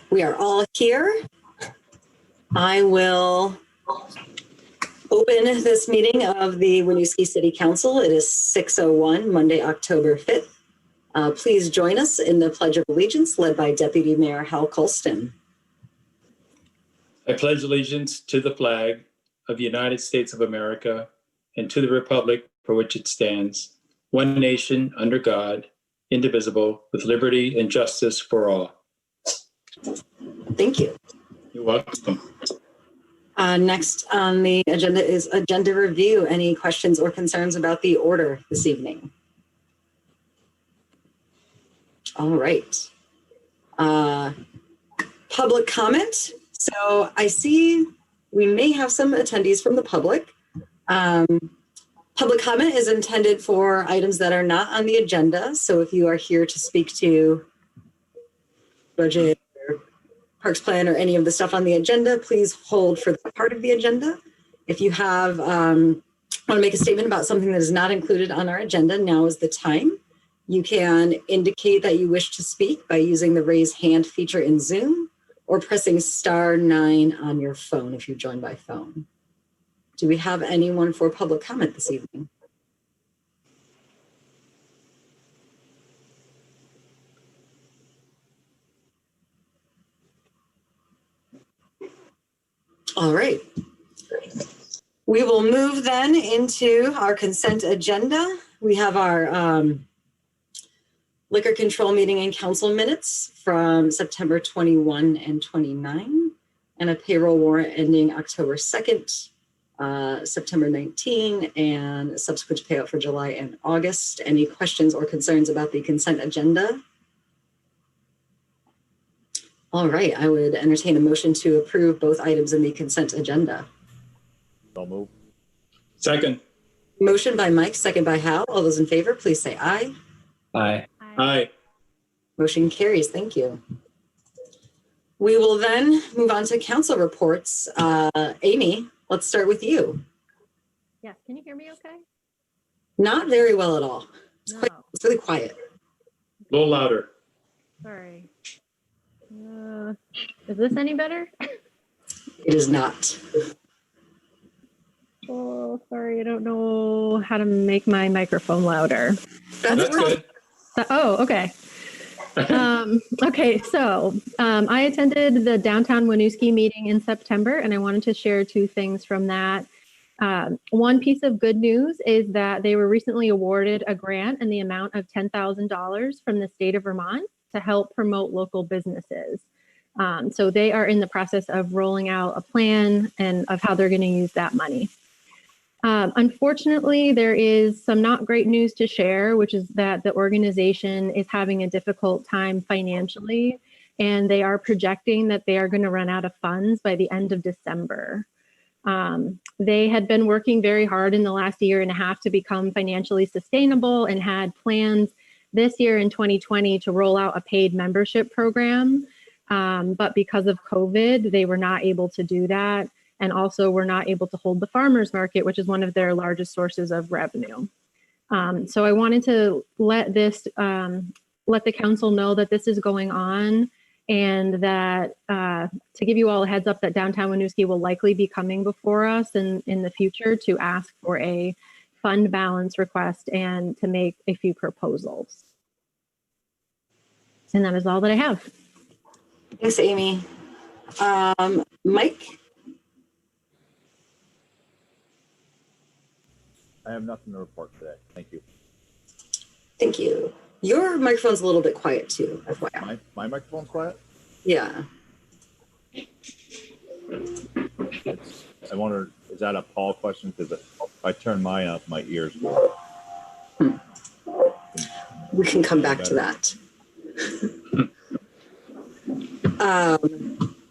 We are all here. I will open this meeting of the Winooski City Council. It is 6:01, Monday, October 5th. Please join us in the Pledge of Allegiance led by Deputy Mayor Hal Colston. I pledge allegiance to the flag of the United States of America and to the republic for which it stands, one nation under God, indivisible, with liberty and justice for all. Thank you. You're welcome. Next on the agenda is agenda review. Any questions or concerns about the order this evening? All right. Public comment. So I see we may have some attendees from the public. Public comment is intended for items that are not on the agenda. So if you are here to speak to budget or parks plan or any of the stuff on the agenda, please hold for that part of the agenda. If you have want to make a statement about something that is not included on our agenda, now is the time. You can indicate that you wish to speak by using the raise hand feature in Zoom or pressing *9 on your phone if you join by phone. Do we have anyone for public comment this evening? All right. We will move then into our consent agenda. We have our liquor control meeting and council minutes from September 21 and 29, and a payroll warrant ending October 2nd, September 19, and subsequent payout for July and August. Any questions or concerns about the consent agenda? All right, I would entertain a motion to approve both items in the consent agenda. So move. Second. Motion by Mike, second by Hal. All those in favor, please say aye. Aye. Aye. Motion carries. Thank you. We will then move on to council reports. Amy, let's start with you. Yes, can you hear me okay? Not very well at all. No. It's really quiet. A little louder. Sorry. Is this any better? It is not. Oh, sorry. I don't know how to make my microphone louder. That's good. Oh, okay. Okay, so I attended the downtown Winooski meeting in September, and I wanted to share two things from that. One piece of good news is that they were recently awarded a grant in the amount of $10,000 from the state of Vermont to help promote local businesses. So they are in the process of rolling out a plan and of how they're going to use that money. Unfortunately, there is some not great news to share, which is that the organization is having a difficult time financially, and they are projecting that they are going to run out of funds by the end of December. They had been working very hard in the last year and a half to become financially sustainable and had plans this year in 2020 to roll out a paid membership program. But because of COVID, they were not able to do that. And also were not able to hold the farmers market, which is one of their largest sources of revenue. So I wanted to let the council know that this is going on, and that to give you all a heads up that downtown Winooski will likely be coming before us in the future to ask for a fund balance request and to make a few proposals. And that is all that I have. Thanks, Amy. Mike? I have nothing to report today. Thank you. Thank you. Your microphone's a little bit quiet too, FYI. My microphone's quiet? Yeah. I wonder, is that a Paul question? Because if I turn mine up, my ears will. We can come back to that.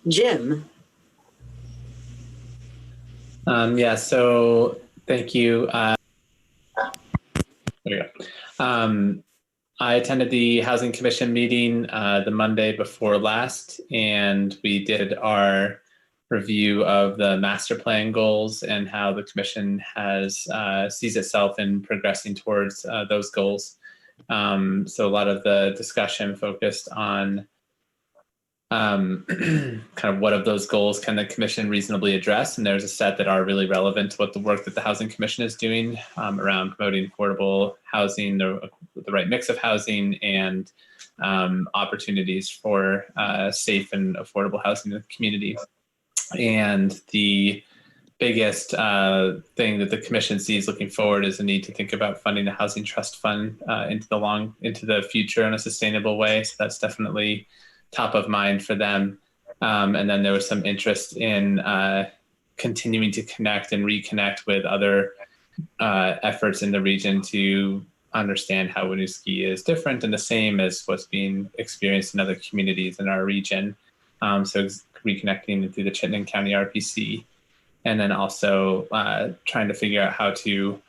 Jim. Yeah, so thank you. There you go. I attended the Housing Commission meeting the Monday before last, and we did our review of the master plan goals and how the commission has sees itself in progressing towards those goals. So a lot of the discussion focused on kind of what of those goals can the commission reasonably address? And there's a set that are really relevant to what the work that the Housing Commission is doing around promoting affordable housing, the right mix of housing, and opportunities for safe and affordable housing in the community. And the biggest thing that the commission sees looking forward is the need to think about funding the housing trust fund into the future in a sustainable way. So that's definitely top of mind for them. And then there was some interest in continuing to connect and reconnect with other efforts in the region to understand how Winooski is different and the same as what's being experienced in other communities in our region. So reconnecting through the Chittenden County RPC, and then also trying to figure out how to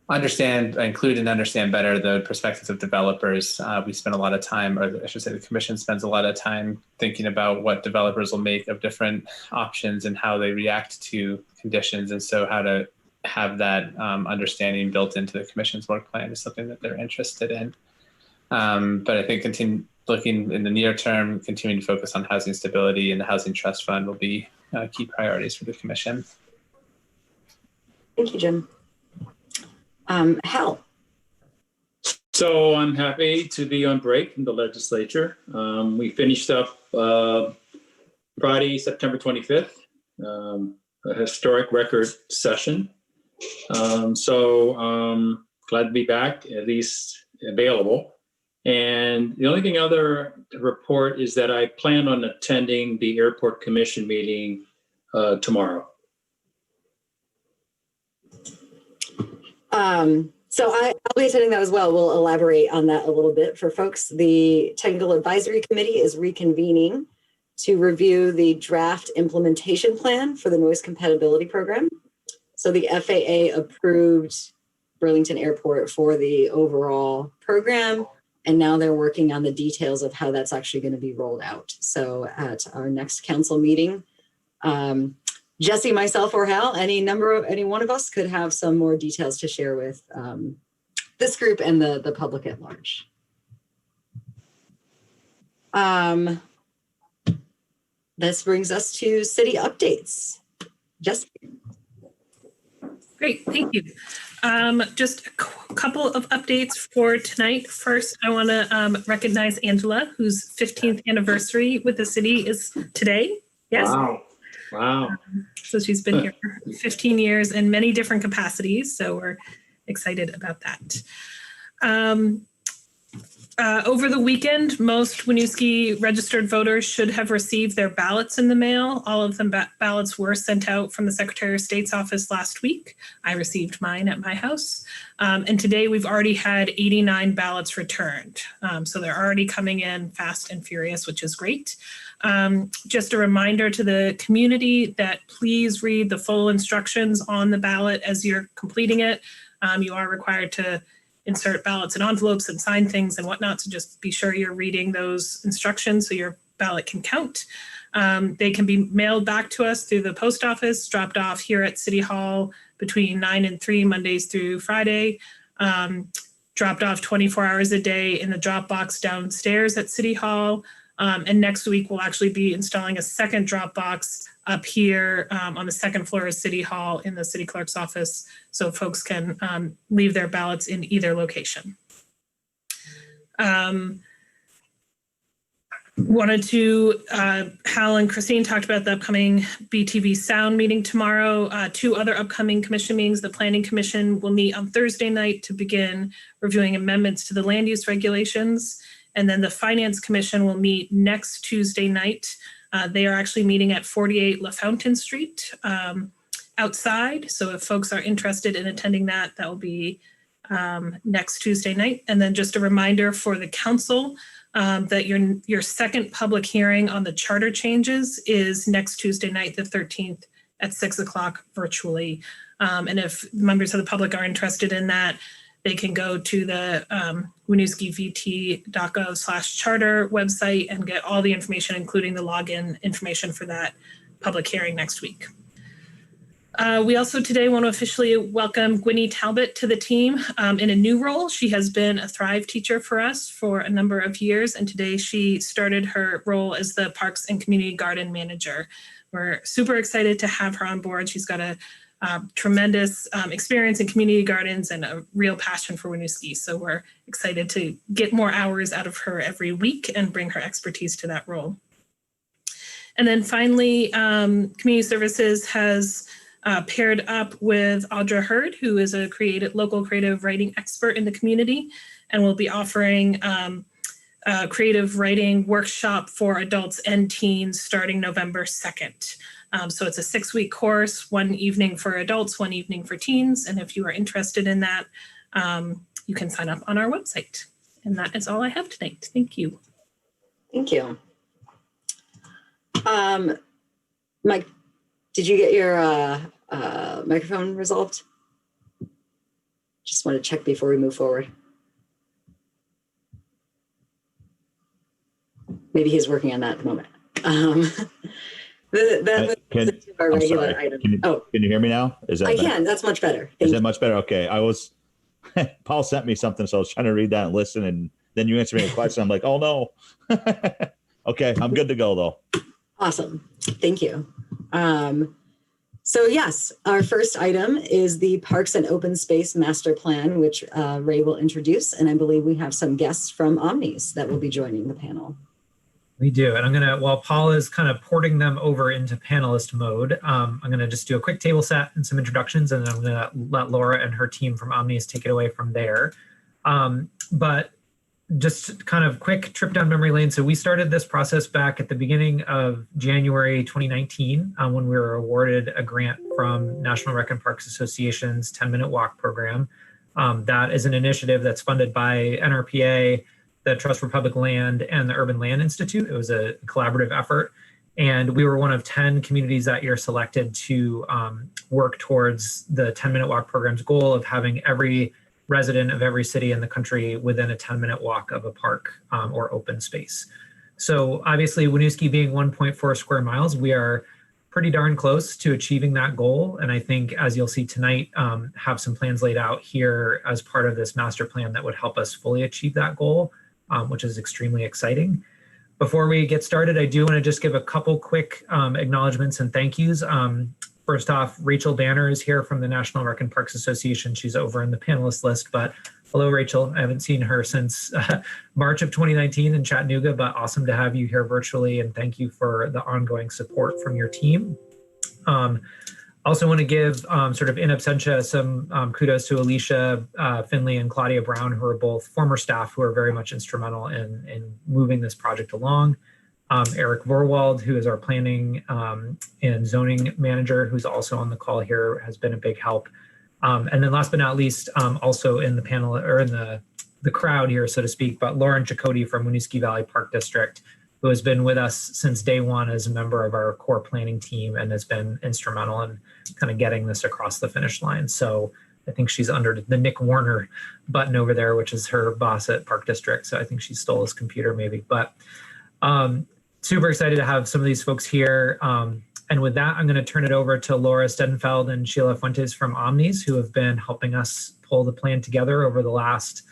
include and understand better the perspectives of developers. We spend a lot of time, or I should say the commission spends a lot of time thinking about what developers will make of different options and how they react to conditions. And so how to have that understanding built into the commission's work plan is something that they're interested in. But I think looking in the near term, continuing to focus on housing stability and the Housing Trust Fund will be key priorities for the commission. Thank you, Jim. Hal. So I'm happy to be on break from the legislature. We finished up Friday, September 25th, a historic record session. Glad to be back, at least available. And the only thing other to report is that I plan on attending the Airport Commission meeting tomorrow. So I'll be attending that as well. We'll elaborate on that a little bit for folks. The Technical Advisory Committee is reconvening to review the draft implementation plan for the noise compatibility program. So the FAA approved Burlington Airport for the overall program, and now they're working on the details of how that's actually going to be rolled out. So at our next council meeting, Jesse, myself, or Hal, any one of us could have some more details to share with this group and the public at large. This brings us to city updates. Jesse. Great, thank you. Just a couple of updates for tonight. First, I want to recognize Angela, whose 15th anniversary with the city is today. Yes. Wow. So she's been here for 15 years in many different capacities. So we're excited about that. Over the weekend, most Winooski registered voters should have received their ballots in the mail. All of them ballots were sent out from the Secretary of State's office last week. I received mine at my house. And today we've already had 89 ballots returned. So they're already coming in fast and furious, which is great. Just a reminder to the community that please read the full instructions on the ballot as you're completing it. You are required to insert ballots in envelopes and sign things and whatnot. So just be sure you're reading those instructions so your ballot can count. They can be mailed back to us through the post office, dropped off here at City Hall between 9 and 3 Mondays through Friday, dropped off 24 hours a day in the drop box downstairs at City Hall. And next week, we'll actually be installing a second drop box up here on the second floor of City Hall in the city clerk's office, so folks can leave their ballots in either location. Wanted to, Hal and Christine talked about the upcoming BTV Sound meeting tomorrow. 2 other upcoming commission meetings. The Planning Commission will meet on Thursday night to begin reviewing amendments to the land use regulations. And then the Finance Commission will meet next Tuesday night. They are actually meeting at 48 LaFountain Street outside. So if folks are interested in attending that, that will be next Tuesday night. And then just a reminder for the council that your second public hearing on the charter changes is next Tuesday night, the 13th at 6 o'clock virtually. And if members of the public are interested in that, they can go to the winooskivt.gov/charter website and get all the information, including the login information for that public hearing next week. We also today want to officially welcome Gwynnie Talbot to the team in a new role. She has been a Thrive teacher for us for a number of years, and today she started her role as the Parks and Community Garden Manager. We're super excited to have her on board. She's got a tremendous experience in community gardens and a real passion for Winooski. So we're excited to get more hours out of her every week and bring her expertise to that role. And then finally, Community Services has paired up with Audra Hurd, who is a local creative writing expert in the community, and will be offering a creative writing workshop for adults and teens starting November 2nd. So it's a 6-week course, 1 evening for adults, 1 evening for teens. And if you are interested in that, you can sign up on our website. And that is all I have tonight. Thank you. Thank you. Mike, did you get your microphone resolved? Just want to check before we move forward. Maybe he's working on that at the moment. Our regular item. Can you hear me now? Is that I better? can. That's much better. Is that much better? Okay. Paul sent me something, so I was trying to read that and listen, and then you answered me a question. I'm like, oh no. Okay, I'm good to go though. Awesome. Thank you. So yes, our first item is the Parks and Open Space Master Plan, which Ray will introduce. And I believe we have some guests from Omnis that will be joining the panel. We do. And while Paul is kind of porting them over into panelist mode, I'm going to just do a quick table set and some introductions, and then I'm going to let Laura and her team from Omnis take it away from there. But just kind of quick trip down memory lane. So we started this process back at the beginning of January 2019 when we were awarded a grant from National Rec and Parks Association's 10-Minute Walk program. That is an initiative that's funded by NRPA, the Trust for Public Land, and the Urban Land Institute. It was a collaborative effort. And we were one of 10 communities that year selected to work towards the 10-Minute Walk program's goal of having every resident of every city in the country within a 10-minute walk of a park or open space. So obviously, Winooski being 1.4 square miles, we are pretty darn close to achieving that goal. And I think, as you'll see tonight, have some plans laid out here as part of this master plan that would help us fully achieve that goal, which is extremely exciting. Before we get started, I do want to just give a couple quick acknowledgements and thank yous. First off, Rachel Banner is here from the National Rec and Parks Association. She's over in the panelist list, but hello, Rachel. I haven't seen her since March of 2019 in Chattanooga, but awesome to have you here virtually, and thank you for the ongoing support from your team. Also want to give sort of in absentia some kudos to Alicia Finley and Claudia Brown, who are both former staff who are very much instrumental in moving this project along. Eric Vorwald, who is our planning and zoning manager, who's also on the call here, has been a big help. And then last but not least, also in the panel or in the crowd here, so to speak, but Lauren Chakotay from Winooski Valley Park District, who has been with us since day one as a member of our core planning team and has been instrumental in kind of getting this across the finish line. So I think she's under the Nick Warner button over there, which is her boss at Park District. So I think she stole his computer maybe, but super excited to have some of these folks here. And with that, I'm going to turn it over to Laura Stedenfeld and Sheila Fuentes from Omnis, who have been helping us pull the plan together over the last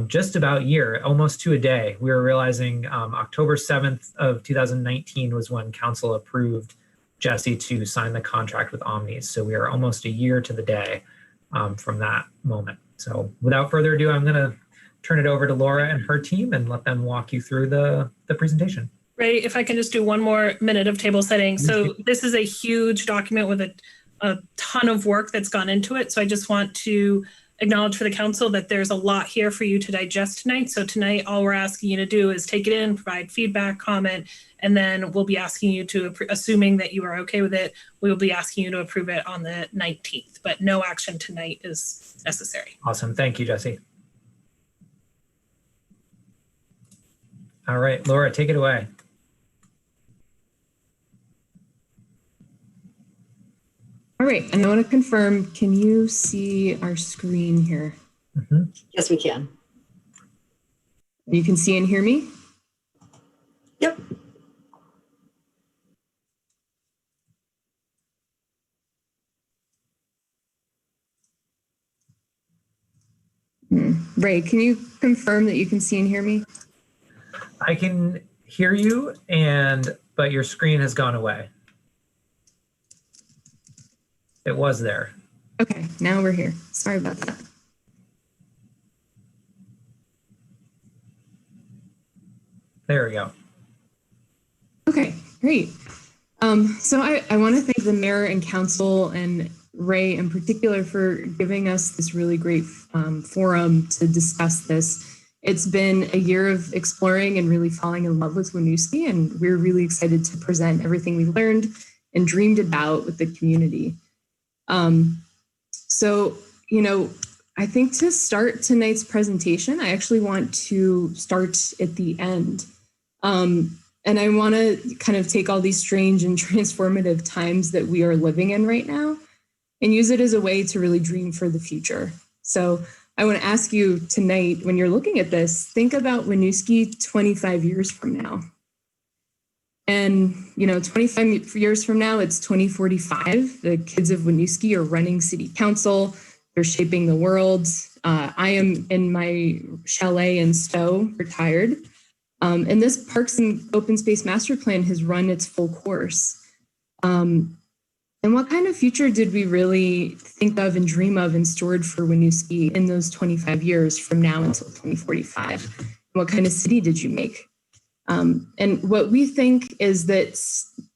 just about year, almost to a day. We were realizing October 7th of 2019 was when council approved Jesse to sign the contract with Omnis. So we are almost a year to the day from that moment. So without further ado, I'm going to turn it over to Laura and her team and let them walk you through the presentation. Ray, if I can just do one more minute of table setting. So this is a huge document with a ton of work that's gone into it. So I just want to acknowledge for the council that there's a lot here for you to digest tonight. So tonight, all we're asking you to do is take it in, provide feedback, comment, and then we'll be asking you to, assuming that you are okay with it, we will be asking you to approve it on the 19th, but no action tonight is necessary. Awesome. Thank you, Jesse. All right, Laura, take it away. All right, and I want to confirm, can you see our screen here? Mm-hmm. Yes, we can. You can see and hear me? Yep. Ray, can you confirm that you can see and hear me? I can hear you, but your screen has gone away. It was there. Okay, now we're here. Sorry about that. There we go. Okay, great. So I want to thank the mayor and council and Ray in particular for giving us this really great forum to discuss this. It's been a year of exploring and really falling in love with Winooski, and we're really excited to present everything we've learned and dreamed about with the community. So, I think to start tonight's presentation, I actually want to start at the end. And I want to kind of take all these strange and transformative times that we are living in right now and use it as a way to really dream for the future. So I want to ask you tonight, when you're looking at this, think about Winooski 25 years from now. And, 25 years from now, it's 2045. The kids of Winooski are running city council. They're shaping the world. I am in my chalet in Stowe, retired. And this Parks and Open Space Master Plan has run its full course. And what kind of future did we really think of and dream of and stored for Winooski in those 25 years from now until 2045? What kind of city did you make? And what we think is that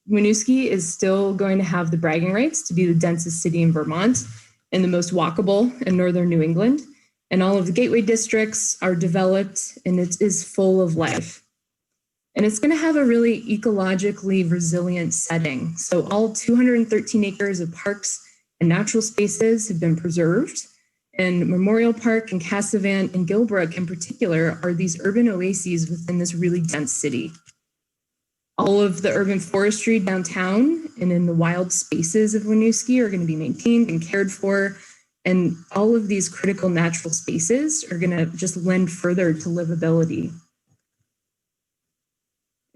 Winooski is still going to have the bragging rights to be the densest city in Vermont and the most walkable in northern New England. And all of the gateway districts are developed and it is full of life. And it's going to have a really ecologically resilient setting. So all 213 acres of parks and natural spaces have been preserved. And Memorial Park and Cassavant and Gilbrook in particular are these urban oases within this really dense city. All of the urban forestry downtown and in the wild spaces of Winooski are going to be maintained and cared for. And all of these critical natural spaces are going to just lend further to livability.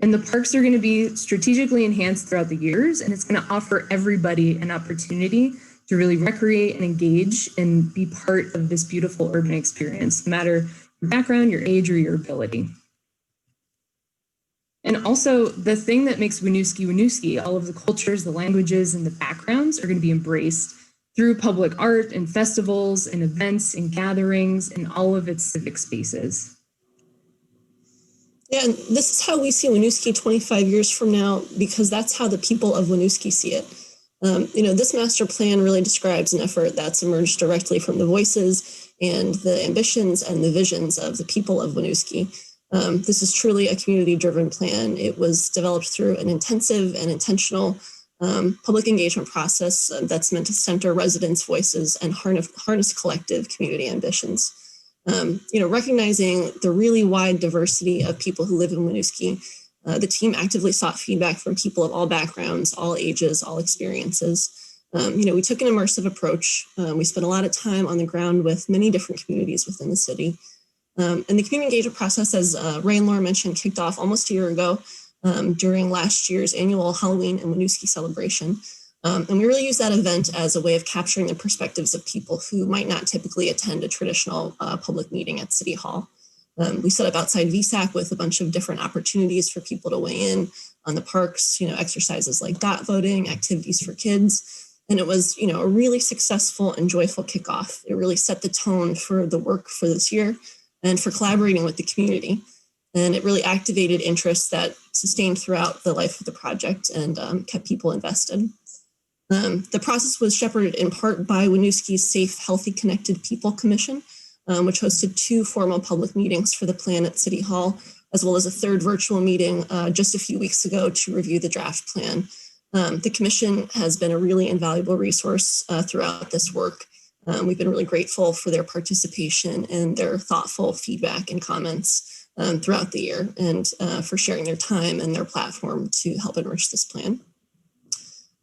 And the parks are going to be strategically enhanced throughout the years, and it's going to offer everybody an opportunity to really recreate and engage and be part of this beautiful urban experience, no matter your background, your age, or your ability. And also, the thing that makes Winooski Winooski, all of the cultures, the languages, and the backgrounds are going to be embraced through public art and festivals and events and gatherings and all of its civic spaces. Yeah, and this is how we see Winooski 25 years from now, because that's how the people of Winooski see it. This master plan really describes an effort that's emerged directly from the voices and the ambitions and the visions of the people of Winooski. This is truly a community-driven plan. It was developed through an intensive and intentional public engagement process that's meant to center residents' voices and harness collective community ambitions. Recognizing the really wide diversity of people who live in Winooski, the team actively sought feedback from people of all backgrounds, all ages, all experiences. We took an immersive approach. We spent a lot of time on the ground with many different communities within the city. And the community engagement process, as Ray and Laura mentioned, kicked off almost a year ago during last year's annual Halloween and Winooski celebration. And we really use that event as a way of capturing the perspectives of people who might not typically attend a traditional public meeting at City Hall. We set up outside VSAC with a bunch of different opportunities for people to weigh in on the parks, exercises like dot voting, activities for kids. And it was, a really successful and joyful kickoff. It really set the tone for the work for this year and for collaborating with the community. And it really activated interest that sustained throughout the life of the project and kept people invested. The process was shepherded in part by Winooski's Safe, Healthy, Connected People Commission, which hosted 2 formal public meetings for the plan at City Hall, as well as a 3rd virtual meeting just a few weeks ago to review the draft plan. The commission has been a really invaluable resource throughout this work. We've been really grateful for their participation and their thoughtful feedback and comments throughout the year, and for sharing their time and their platform to help enrich this plan.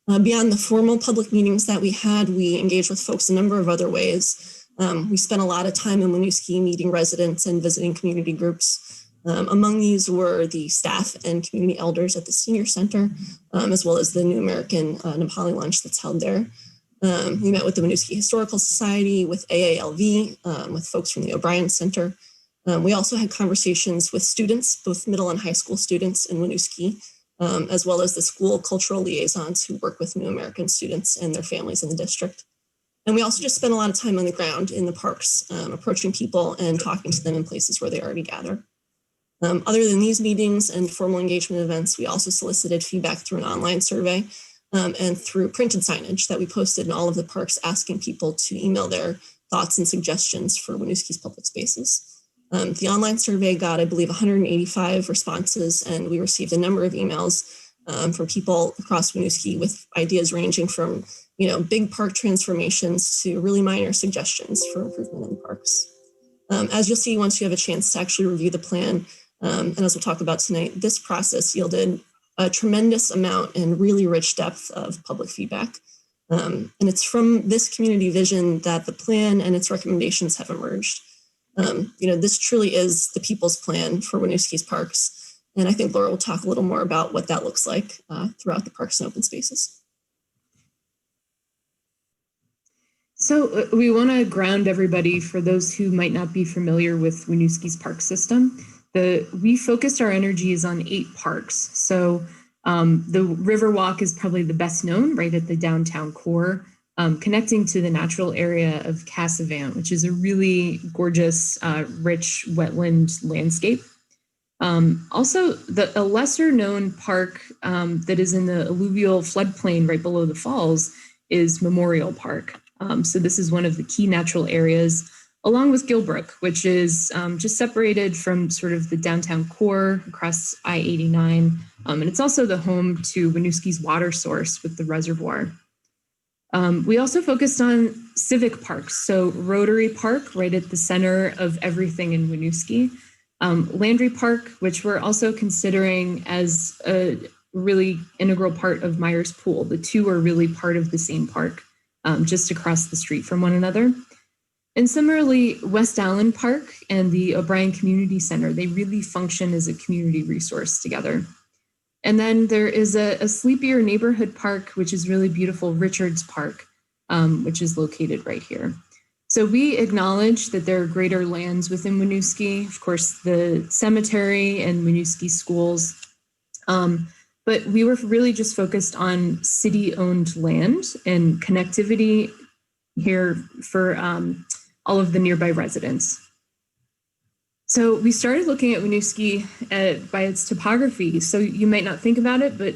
Beyond the formal public meetings that we had, we engaged with folks a number of other ways. We spent a lot of time in Winooski meeting residents and visiting community groups. Among these were the staff and community elders at the Senior Center, as well as the New American Nepali lunch that's held there. We met with the Winooski Historical Society, with AALV, with folks from the O'Brien Center. We also had conversations with students, both middle and high school students in Winooski, as well as the school cultural liaisons who work with New American students and their families in the district. And we also just spent a lot of time on the ground in the parks, approaching people and talking to them in places where they already gather. Other than these meetings and formal engagement events, we also solicited feedback through an online survey and through printed signage that we posted in all of the parks, asking people to email their thoughts and suggestions for Winooski's public spaces. The online survey got, I believe, 185 responses, and we received a number of emails from people across Winooski with ideas ranging from, big park transformations to really minor suggestions for improvement in the parks. As you'll see once you have a chance to actually review the plan, and as we'll talk about tonight, this process yielded a tremendous amount and really rich depth of public feedback. And it's from this community vision that the plan and its recommendations have emerged. This truly is the people's plan for Winooski's parks. And I think Laura will talk a little more about what that looks like throughout the parks and open spaces. So we want to ground everybody for those who might not be familiar with Winooski's park system. We focused our energies on 8 parks. So the Riverwalk is probably the best known, right at the downtown core, connecting to the natural area of Cassavant, which is a really gorgeous, rich wetland landscape. Also, a lesser known park that is in the alluvial floodplain right below the falls is Memorial Park. So this is one of the key natural areas, along with Gilbrook, which is just separated from sort of the downtown core across I-89. And it's also the home to Winooski's water source with the reservoir. We also focused on civic parks. So Rotary Park, right at the center of everything in Winooski. Landry Park, which we're also considering as a really integral part of Myers Pool. The two are really part of the same park, just across the street from one another. And similarly, West Allen Park and the O'Brien Community Center, they really function as a community resource together. And then there is a sleepier neighborhood park, which is really beautiful, Richards Park, which is located right here. So we acknowledge that there are greater lands within Winooski, of course, the cemetery and Winooski schools. But we were really just focused on city-owned land and connectivity here for all of the nearby residents. So we started looking at Winooski by its topography. So you might not think about it, but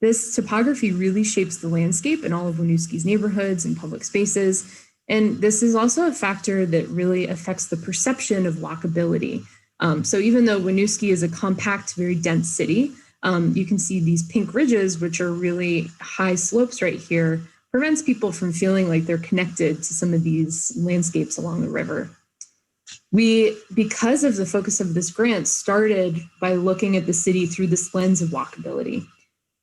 this topography really shapes the landscape in all of Winooski's neighborhoods and public spaces. And this is also a factor that really affects the perception of walkability. So even though Winooski is a compact, very dense city, you can see these pink ridges, which are really high slopes right here, prevents people from feeling like they're connected to some of these landscapes along the river. We, because of the focus of this grant, started by looking at the city through this lens of walkability.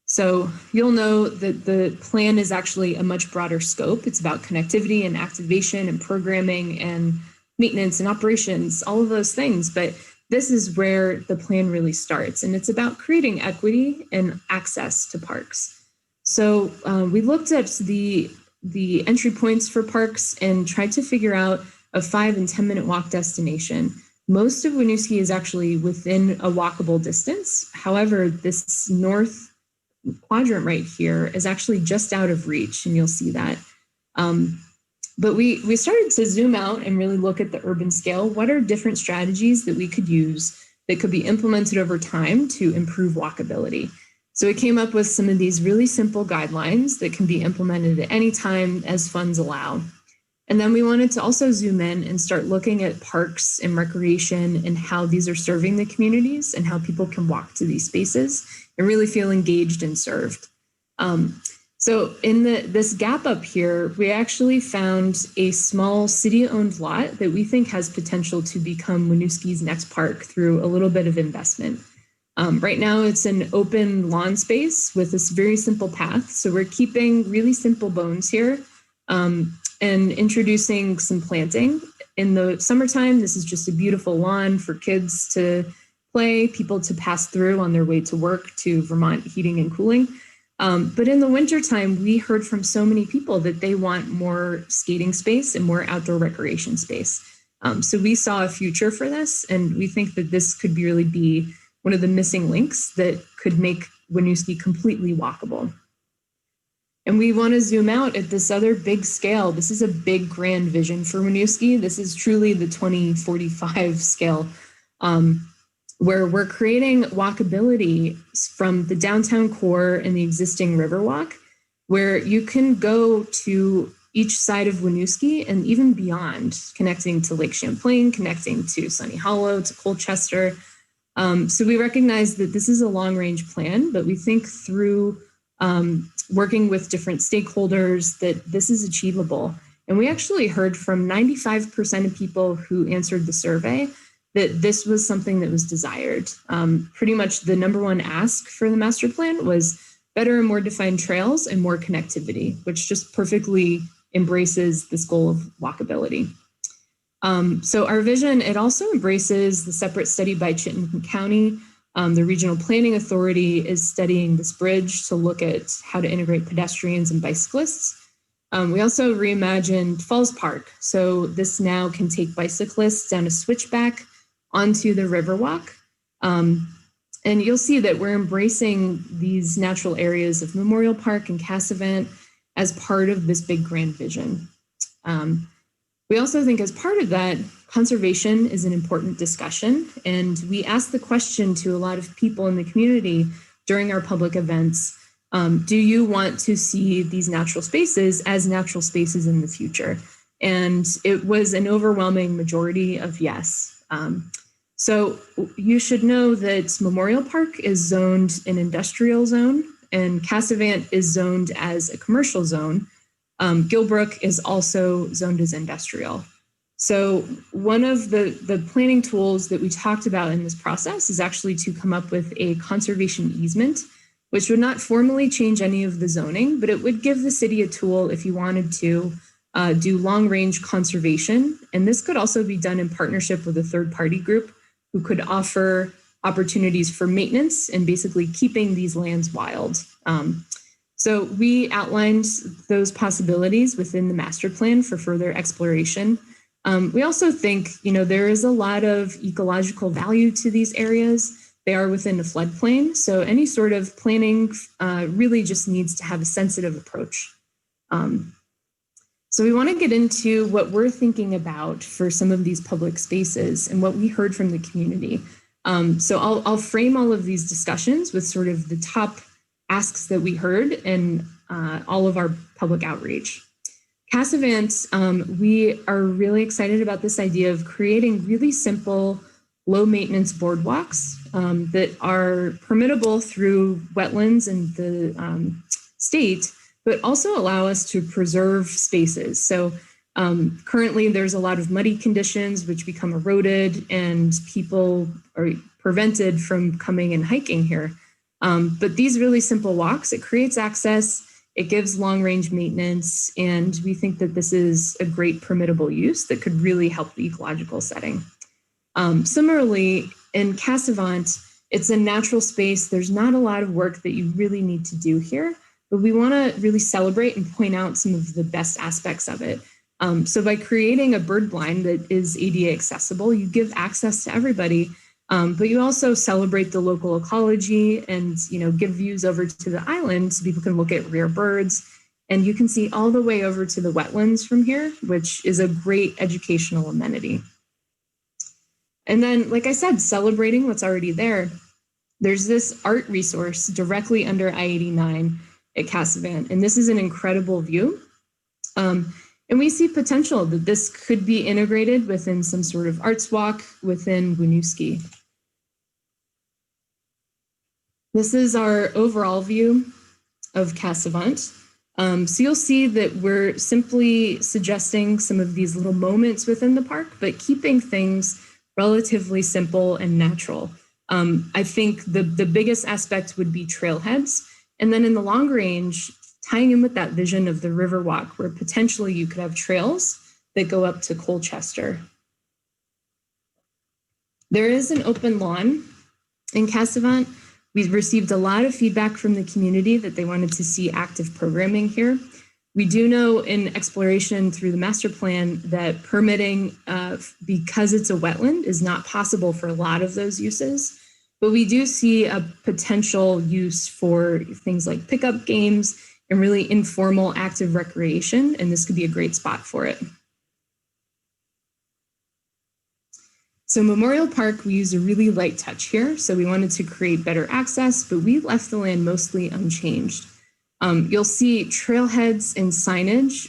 So you'll know that the plan is actually a much broader scope. It's about connectivity and activation and programming and maintenance and operations, all of those things. But this is where the plan really starts. And it's about creating equity and access to parks. So we looked at the entry points for parks and tried to figure out a 5 and 10 minute walk destination. Most of Winooski is actually within a walkable distance. However, this north quadrant right here is actually just out of reach, and you'll see that. But we started to zoom out and really look at the urban scale. What are different strategies that we could use that could be implemented over time to improve walkability? So we came up with some of these really simple guidelines that can be implemented at any time as funds allow. And then we wanted to also zoom in and start looking at parks and recreation and how these are serving the communities and how people can walk to these spaces and really feel engaged and served. So in this gap up here, we actually found a small city-owned lot that we think has potential to become Winooski's next park through a little bit of investment. Right now, it's an open lawn space with this very simple path. So we're keeping really simple bones here and introducing some planting. In the summertime, this is just a beautiful lawn for kids to play, people to pass through on their way to work to Vermont Heating and Cooling. But in the wintertime, we heard from so many people that they want more skating space and more outdoor recreation space. So we saw a future for this, and we think that this could really be one of the missing links that could make Winooski completely walkable. And we want to zoom out at this other big scale. This is a big, grand vision for Winooski. This is truly the 2045 scale, where we're creating walkability from the downtown core and the existing Riverwalk, where you can go to each side of Winooski and even beyond, connecting to Lake Champlain, connecting to Sunny Hollow, to Colchester. So we recognize that this is a long-range plan, but we think through working with different stakeholders that this is achievable. And we actually heard from 95% of people who answered the survey that this was something that was desired. Pretty much the number one ask for the master plan was better and more defined trails and more connectivity, which just perfectly embraces this goal of walkability. So our vision, it also embraces the separate study by Chittenden County. The Regional Planning Authority is studying this bridge to look at how to integrate pedestrians and bicyclists. We also reimagined Falls Park. So this now can take bicyclists down a switchback onto the Riverwalk. And you'll see that we're embracing these natural areas of Memorial Park and Cassavant as part of this big grand vision. We also think as part of that, conservation is an important discussion. And we asked the question to a lot of people in the community during our public events, do you want to see these natural spaces as natural spaces in the future? And it was an overwhelming majority of yes. So you should know that Memorial Park is zoned an industrial zone and Cassavant is zoned as a commercial zone. Gilbrook is also zoned as industrial. So one of the planning tools that we talked about in this process is actually to come up with a conservation easement, which would not formally change any of the zoning, but it would give the city a tool if you wanted to do long-range conservation. And this could also be done in partnership with a third-party group who could offer opportunities for maintenance and basically keeping these lands wild. So we outlined those possibilities within the master plan for further exploration. We also think, there is a lot of ecological value to these areas. They are within a floodplain. So any sort of planning really just needs to have a sensitive approach. So we want to get into what we're thinking about for some of these public spaces and what we heard from the community. So I'll frame all of these discussions with sort of the top asks that we heard in all of our public outreach. Cassavant, we are really excited about this idea of creating really simple, low maintenance boardwalks that are permittable through wetlands and the state, but also allow us to preserve spaces. So currently there's a lot of muddy conditions which become eroded and people are prevented from coming and hiking here. But these really simple walks, it creates access, it gives long range maintenance, and we think that this is a great permittable use that could really help the ecological setting. Similarly, in Cassavant, it's a natural space. There's not a lot of work that you really need to do here, but we want to really celebrate and point out some of the best aspects of it. So by creating a bird blind that is ADA accessible, you give access to everybody, but you also celebrate the local ecology and give views over to the island so people can look at rare birds. And you can see all the way over to the wetlands from here, which is a great educational amenity. And then, like I said, celebrating what's already there. There's this art resource directly under I-89 at Cassavant, and this is an incredible view. And we see potential that this could be integrated within some sort of arts walk within Winooski. This is our overall view of Cassavant. So you'll see that we're simply suggesting some of these little moments within the park, but keeping things relatively simple and natural. I think the biggest aspect would be trailheads. And then in the long range, tying in with that vision of the Riverwalk, where potentially you could have trails that go up to Colchester. There is an open lawn in Cassavant. We've received a lot of feedback from the community that they wanted to see active programming here. We do know in exploration through the master plan that permitting, because it's a wetland, is not possible for a lot of those uses. But we do see a potential use for things like pickup games and really informal active recreation, and this could be a great spot for it. So Memorial Park, we used a really light touch here. So we wanted to create better access, but we left the land mostly unchanged. You'll see trailheads and signage.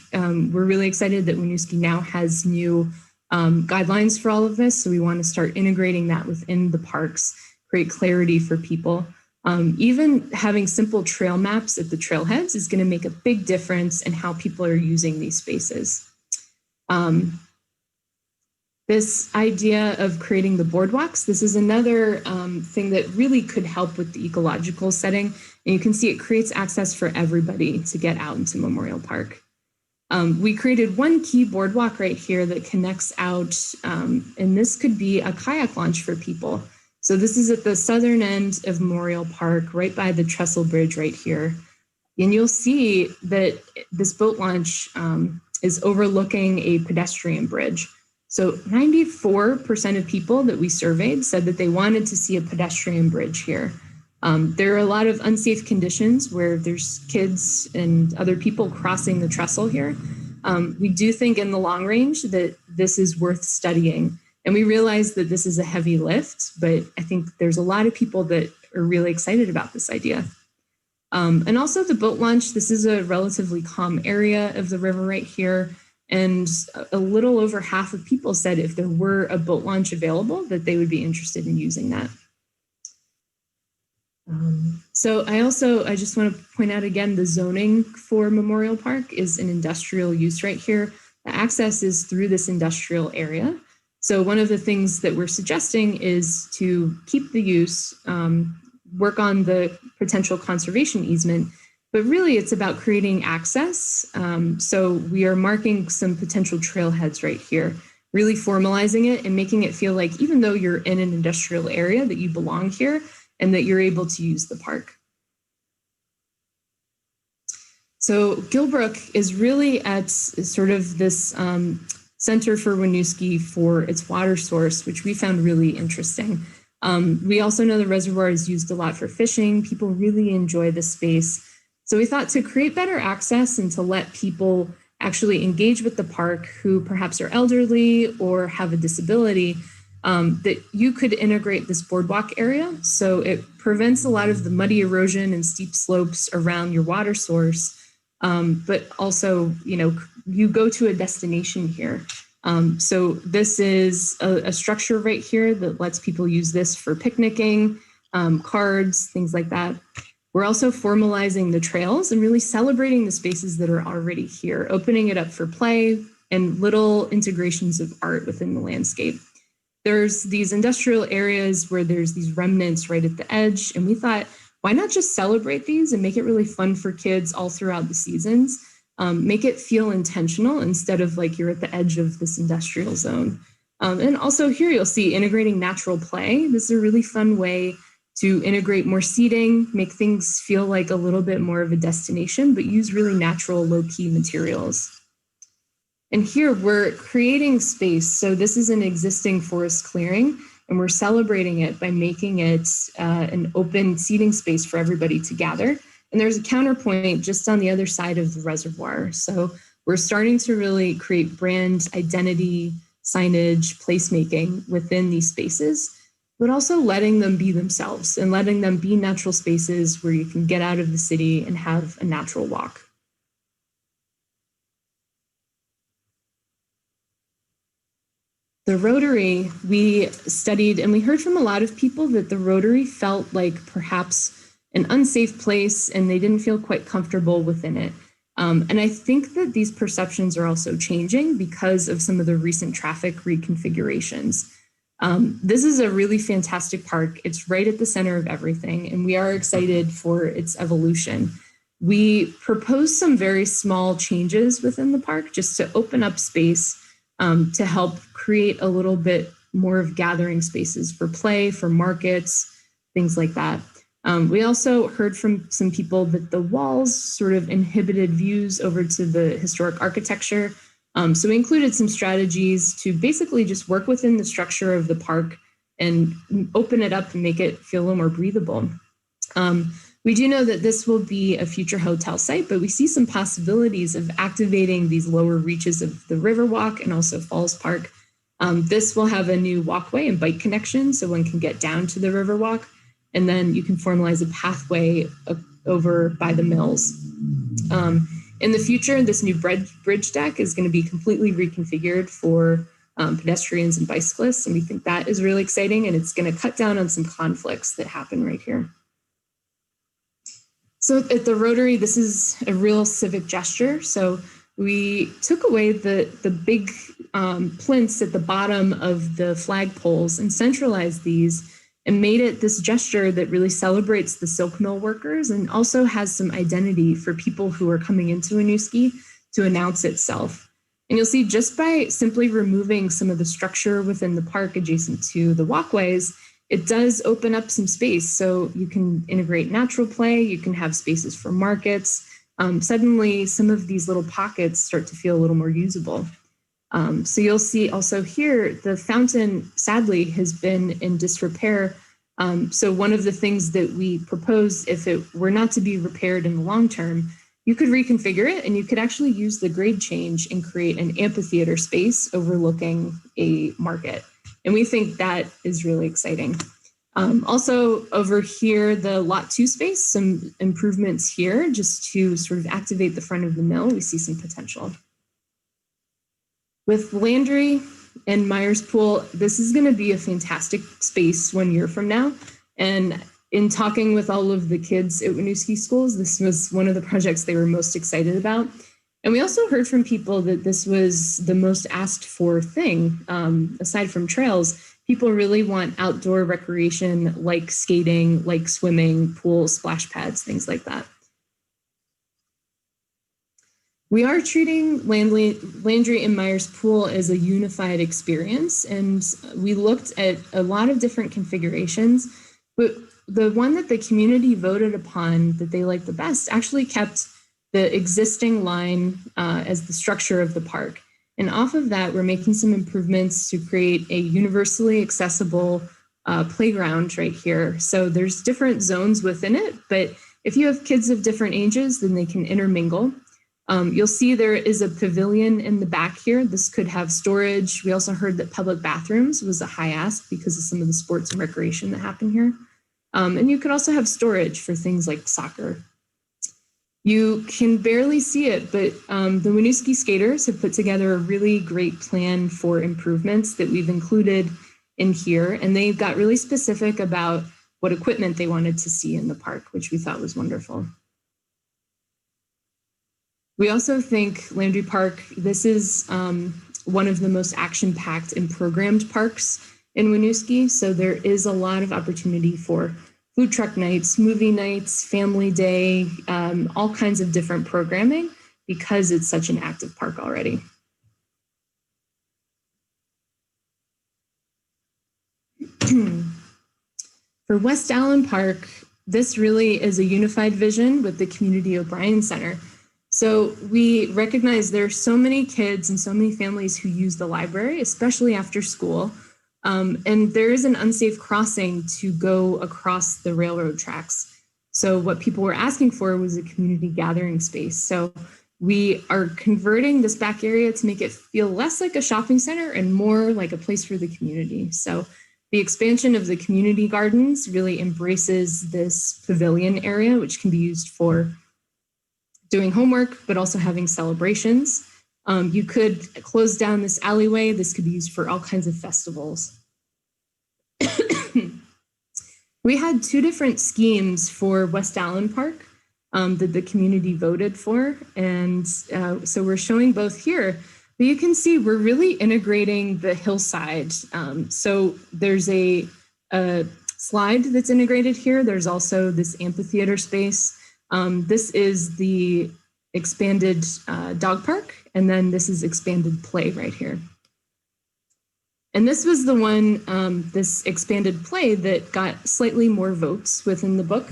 We're really excited that Winooski now has new guidelines for all of this. So we want to start integrating that within the parks, create clarity for people. Even having simple trail maps at the trailheads is going to make a big difference in how people are using these spaces. This idea of creating the boardwalks, this is another thing that really could help with the ecological setting. And you can see it creates access for everybody to get out into Memorial Park. We created one key boardwalk right here that connects out, and this could be a kayak launch for people. So this is at the southern end of Memorial Park, right by the Trestle Bridge right here. And you'll see that this boat launch is overlooking a pedestrian bridge. So 94% of people that we surveyed said that they wanted to see a pedestrian bridge here. There are a lot of unsafe conditions where there's kids and other people crossing the trestle here. We do think in the long range that this is worth studying. And we realize that this is a heavy lift, but I think there's a lot of people that are really excited about this idea. And also the boat launch, this is a relatively calm area of the river right here. And a little over half of people said if there were a boat launch available, that they would be interested in using that. So I just want to point out again, the zoning for Memorial Park is an industrial use right here. The access is through this industrial area. So one of the things that we're suggesting is to keep the use, work on the potential conservation easement, but really it's about creating access. So we are marking some potential trailheads right here, really formalizing it and making it feel like even though you're in an industrial area that you belong here and that you're able to use the park. So Gilbrook is really at sort of this center for Winooski for its water source, which we found really interesting. We also know the reservoir is used a lot for fishing. People really enjoy the space. So we thought to create better access and to let people actually engage with the park who perhaps are elderly or have a disability, that you could integrate this boardwalk area. So it prevents a lot of the muddy erosion and steep slopes around your water source. But also, you go to a destination here. So this is a structure right here that lets people use this for picnicking, cards, things like that. We're also formalizing the trails and really celebrating the spaces that are already here, opening it up for play and little integrations of art within the landscape. There's these industrial areas where there's these remnants right at the edge. And we thought, why not just celebrate these and make it really fun for kids all throughout the seasons? Make it feel intentional instead of like you're at the edge of this industrial zone. And also here you'll see integrating natural play. This is a really fun way to integrate more seating, make things feel like a little bit more of a destination, but use really natural low-key materials. And here we're creating space. So this is an existing forest clearing, and we're celebrating it by making it an open seating space for everybody to gather. And there's a counterpoint just on the other side of the reservoir. So we're starting to really create brand identity, signage, placemaking within these spaces, but also letting them be themselves and letting them be natural spaces where you can get out of the city and have a natural walk. The Rotary, we studied and we heard from a lot of people that the Rotary felt like perhaps an unsafe place and they didn't feel quite comfortable within it. And I think that these perceptions are also changing because of some of the recent traffic reconfigurations. This is a really fantastic park. It's right at the center of everything, and we are excited for its evolution. We proposed some very small changes within the park just to open up space to help create a little bit more of gathering spaces for play, for markets, things like that. We also heard from some people that the walls sort of inhibited views over to the historic architecture. So we included some strategies to basically just work within the structure of the park and open it up and make it feel a little more breathable. We do know that this will be a future hotel site, but we see some possibilities of activating these lower reaches of the Riverwalk and also Falls Park. This will have a new walkway and bike connection so one can get down to the Riverwalk, and then you can formalize a pathway over by the mills. In the future, this new bridge deck is going to be completely reconfigured for pedestrians and bicyclists, and we think that is really exciting, and it's going to cut down on some conflicts that happen right here. So at the Rotary, this is a real civic gesture. So we took away the big plinths at the bottom of the flagpoles and centralized these and made it this gesture that really celebrates the silk mill workers and also has some identity for people who are coming into Winooski to announce itself. And you'll see just by simply removing some of the structure within the park adjacent to the walkways, it does open up some space. So you can integrate natural play, you can have spaces for markets. Suddenly, some of these little pockets start to feel a little more usable. So you'll see also here, the fountain sadly has been in disrepair. So one of the things that we proposed, if it were not to be repaired in the long term, you could reconfigure it and you could actually use the grade change and create an amphitheater space overlooking a market. And we think that is really exciting. Also over here, the lot 2 space, some improvements here just to sort of activate the front of the mill. We see some potential. With Landry and Myers Pool, this is going to be a fantastic space 1 year from now. And in talking with all of the kids at Winooski schools, this was one of the projects they were most excited about. And we also heard from people that this was the most asked for thing, aside from trails. People really want outdoor recreation like skating, like swimming, pools, splash pads, things like that. We are treating Landry and Myers Pool as a unified experience, and we looked at a lot of different configurations, but the one that the community voted upon that they liked the best actually kept the existing line as the structure of the park. And off of that, we're making some improvements to create a universally accessible playground right here. So there's different zones within it, but if you have kids of different ages, then they can intermingle. You'll see there is a pavilion in the back here. This could have storage. We also heard that public bathrooms was a high ask because of some of the sports and recreation that happen here. And you could also have storage for things like soccer. You can barely see it, but the Winooski skaters have put together a really great plan for improvements that we've included in here. And they got really specific about what equipment they wanted to see in the park, which we thought was wonderful. We also think Landry Park, this is one of the most action-packed and programmed parks in Winooski. So there is a lot of opportunity for food truck nights, movie nights, family day, all kinds of different programming because it's such an active park already. For West Allen Park, this really is a unified vision with the Community O'Brien Center. So we recognize there are so many kids and so many families who use the library, especially after school. And there is an unsafe crossing to go across the railroad tracks. So what people were asking for was a community gathering space. So we are converting this back area to make it feel less like a shopping center and more like a place for the community. So the expansion of the community gardens really embraces this pavilion area, which can be used for doing homework, but also having celebrations. You could close down this alleyway. This could be used for all kinds of festivals. We had 2 different schemes for West Allen Park that the community voted for. And so we're showing both here. But you can see we're really integrating the hillside. So there's a slide that's integrated here. There's also this amphitheater space. This is the expanded dog park, and then this is expanded play right here. And this was the one, this expanded play that got slightly more votes within the book.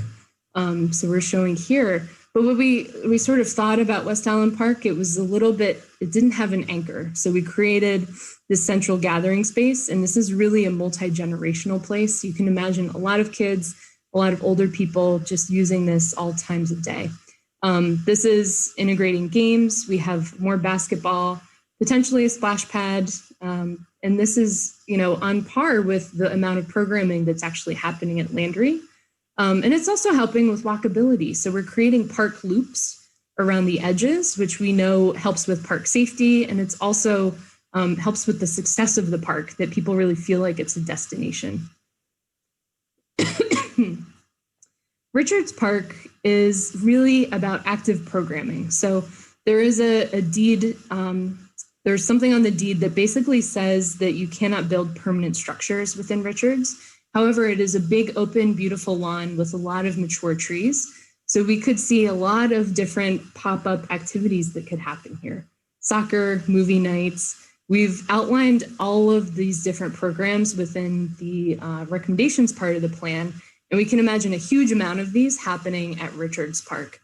So we're showing here. But what we sort of thought about West Island Park, it was a little bit, it didn't have an anchor. So we created this central gathering space. And this is really a multi-generational place. You can imagine a lot of kids, a lot of older people just using this all times of day. This is integrating games. We have more basketball, potentially a splash pad. And this is, on par with the amount of programming that's actually happening at Landry. And it's also helping with walkability. So we're creating park loops around the edges, which we know helps with park safety. And it's also helps with the success of the park, that people really feel like it's a destination. Richards Park is really about active programming. So there is a deed, there's something on the deed that basically says that you cannot build permanent structures within Richards. However, it is a big, open, beautiful lawn with a lot of mature trees. So we could see a lot of different pop-up activities that could happen here. Soccer, movie nights. We've outlined all of these different programs within the recommendations part of the plan. And we can imagine a huge amount of these happening at Richards Park.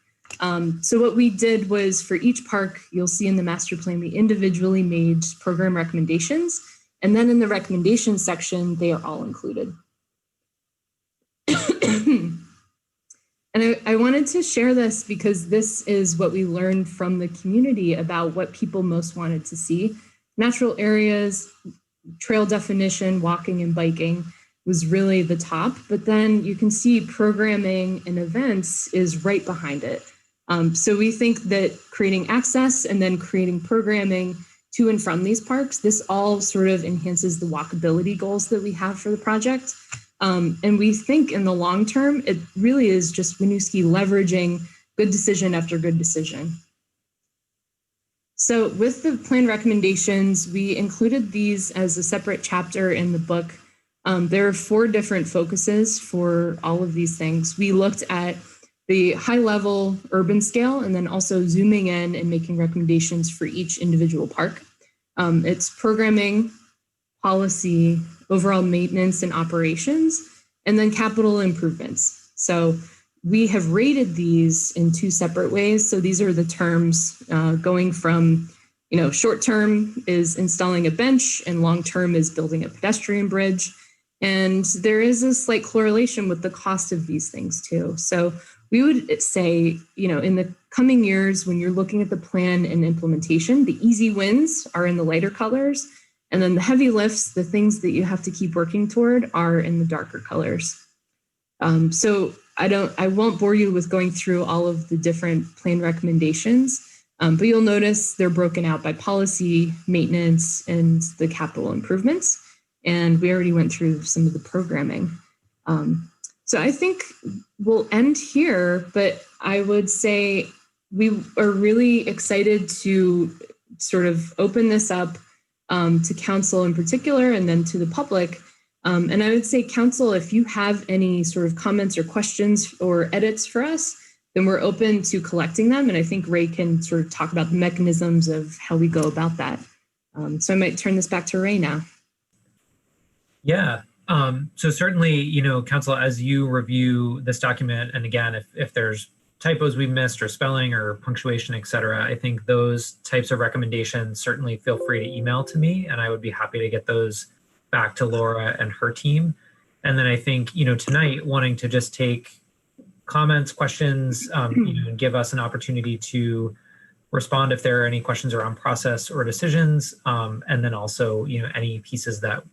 So what we did was, for each park, you'll see in the master plan, we individually made program recommendations. And then in the recommendations section, they are all included. And I wanted to share this because this is what we learned from the community about what people most wanted to see. Natural areas, trail definition, walking and biking was really the top, but then you can see programming and events is right behind it. So we think that creating access and then creating programming to and from these parks, this all sort of enhances the walkability goals that we have for the project. And we think in the long term, it really is just Winooski leveraging good decision after good decision. So with the plan recommendations, we included these as a separate chapter in the book. There are 4 different focuses for all of these things. We looked at the high level urban scale and then also zooming in and making recommendations for each individual park. It's programming, policy, overall maintenance and operations, and then capital improvements. So we have rated these in 2 separate ways. So these are the terms going from, short term is installing a bench and long term is building a pedestrian bridge. And there is a slight correlation with the cost of these things too. So we would say, in the coming years, when you're looking at the plan and implementation, the easy wins are in the lighter colors. And then the heavy lifts, the things that you have to keep working toward, are in the darker colors. So I won't bore you with going through all of the different plan recommendations, but you'll notice they're broken out by policy, maintenance, and the capital improvements. And we already went through some of the programming. So I think we'll end here, but I would say we are really excited to sort of open this up to council in particular, and then to the public. And I would say, council, if you have any sort of comments or questions or edits for us, then we're open to collecting them. And I think Ray can sort of talk about the mechanisms of how we go about that. So I might turn this back to Ray now. Yeah. So certainly, council, as you review this document, and again, if there's typos we missed or spelling or punctuation, et cetera, I think those types of recommendations, certainly feel free to email to me, and I would be happy to get those back to Laura and her team. And then I think, tonight, wanting to just take comments, questions, and give us an opportunity to respond if there are any questions around process or decisions, and then also, any pieces that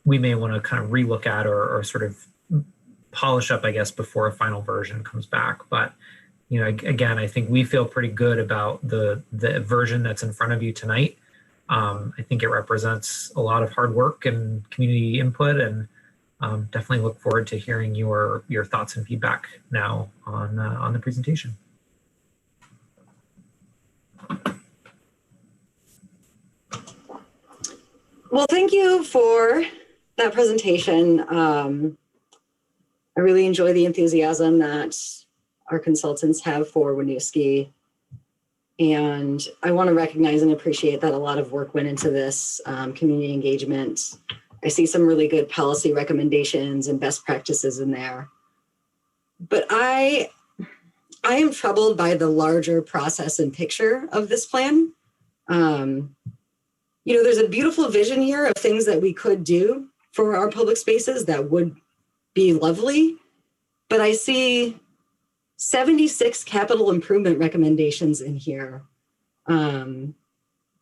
we may want to kind of relook at or sort of polish up, I guess, before a final version comes back. But, again, I think we feel pretty good about the version that's in front of you tonight. I think it represents a lot of hard work and community input, and definitely look forward to hearing your thoughts and feedback now on the presentation. Well, thank you for that presentation. I really enjoy the enthusiasm that our consultants have for Winooski. And I want to recognize and appreciate that a lot of work went into this community engagement. I see some really good policy recommendations and best practices in there. But I am troubled by the larger process and picture of this plan. There's a beautiful vision here of things that we could do for our public spaces that would be lovely. But I see 76 capital improvement recommendations in here. And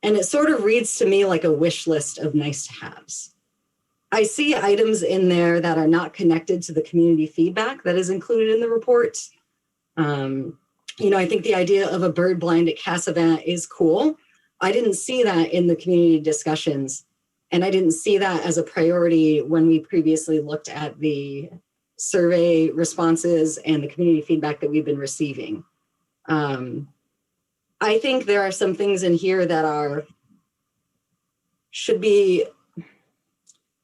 it sort of reads to me like a wish list of nice to haves. I see items in there that are not connected to the community feedback that is included in the report. I think the idea of a bird blind at Cass event is cool. I didn't see that in the community discussions, and I didn't see that as a priority when we previously looked at the survey responses and the community feedback that we've been receiving. I think there are some things in here that should be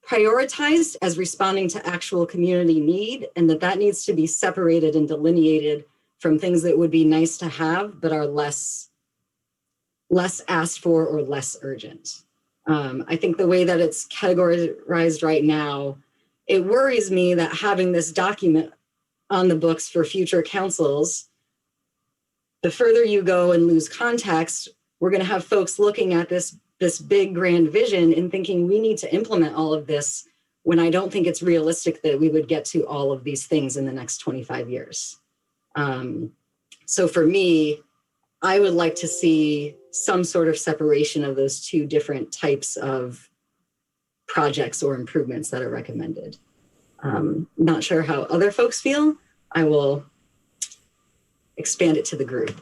prioritized as responding to actual community need, and that needs to be separated and delineated from things that would be nice to have but are less asked for or less urgent. I think the way that it's categorized right now, it worries me that having this document on the books for future councils, the further you go and lose context, we're going to have folks looking at this big grand vision and thinking we need to implement all of this, when I don't think it's realistic that we would get to all of these things in the next 25 years. So for me, I would like to see some sort of separation of those two different types of projects or improvements that are recommended. Not sure how other folks feel. I will expand it to the group.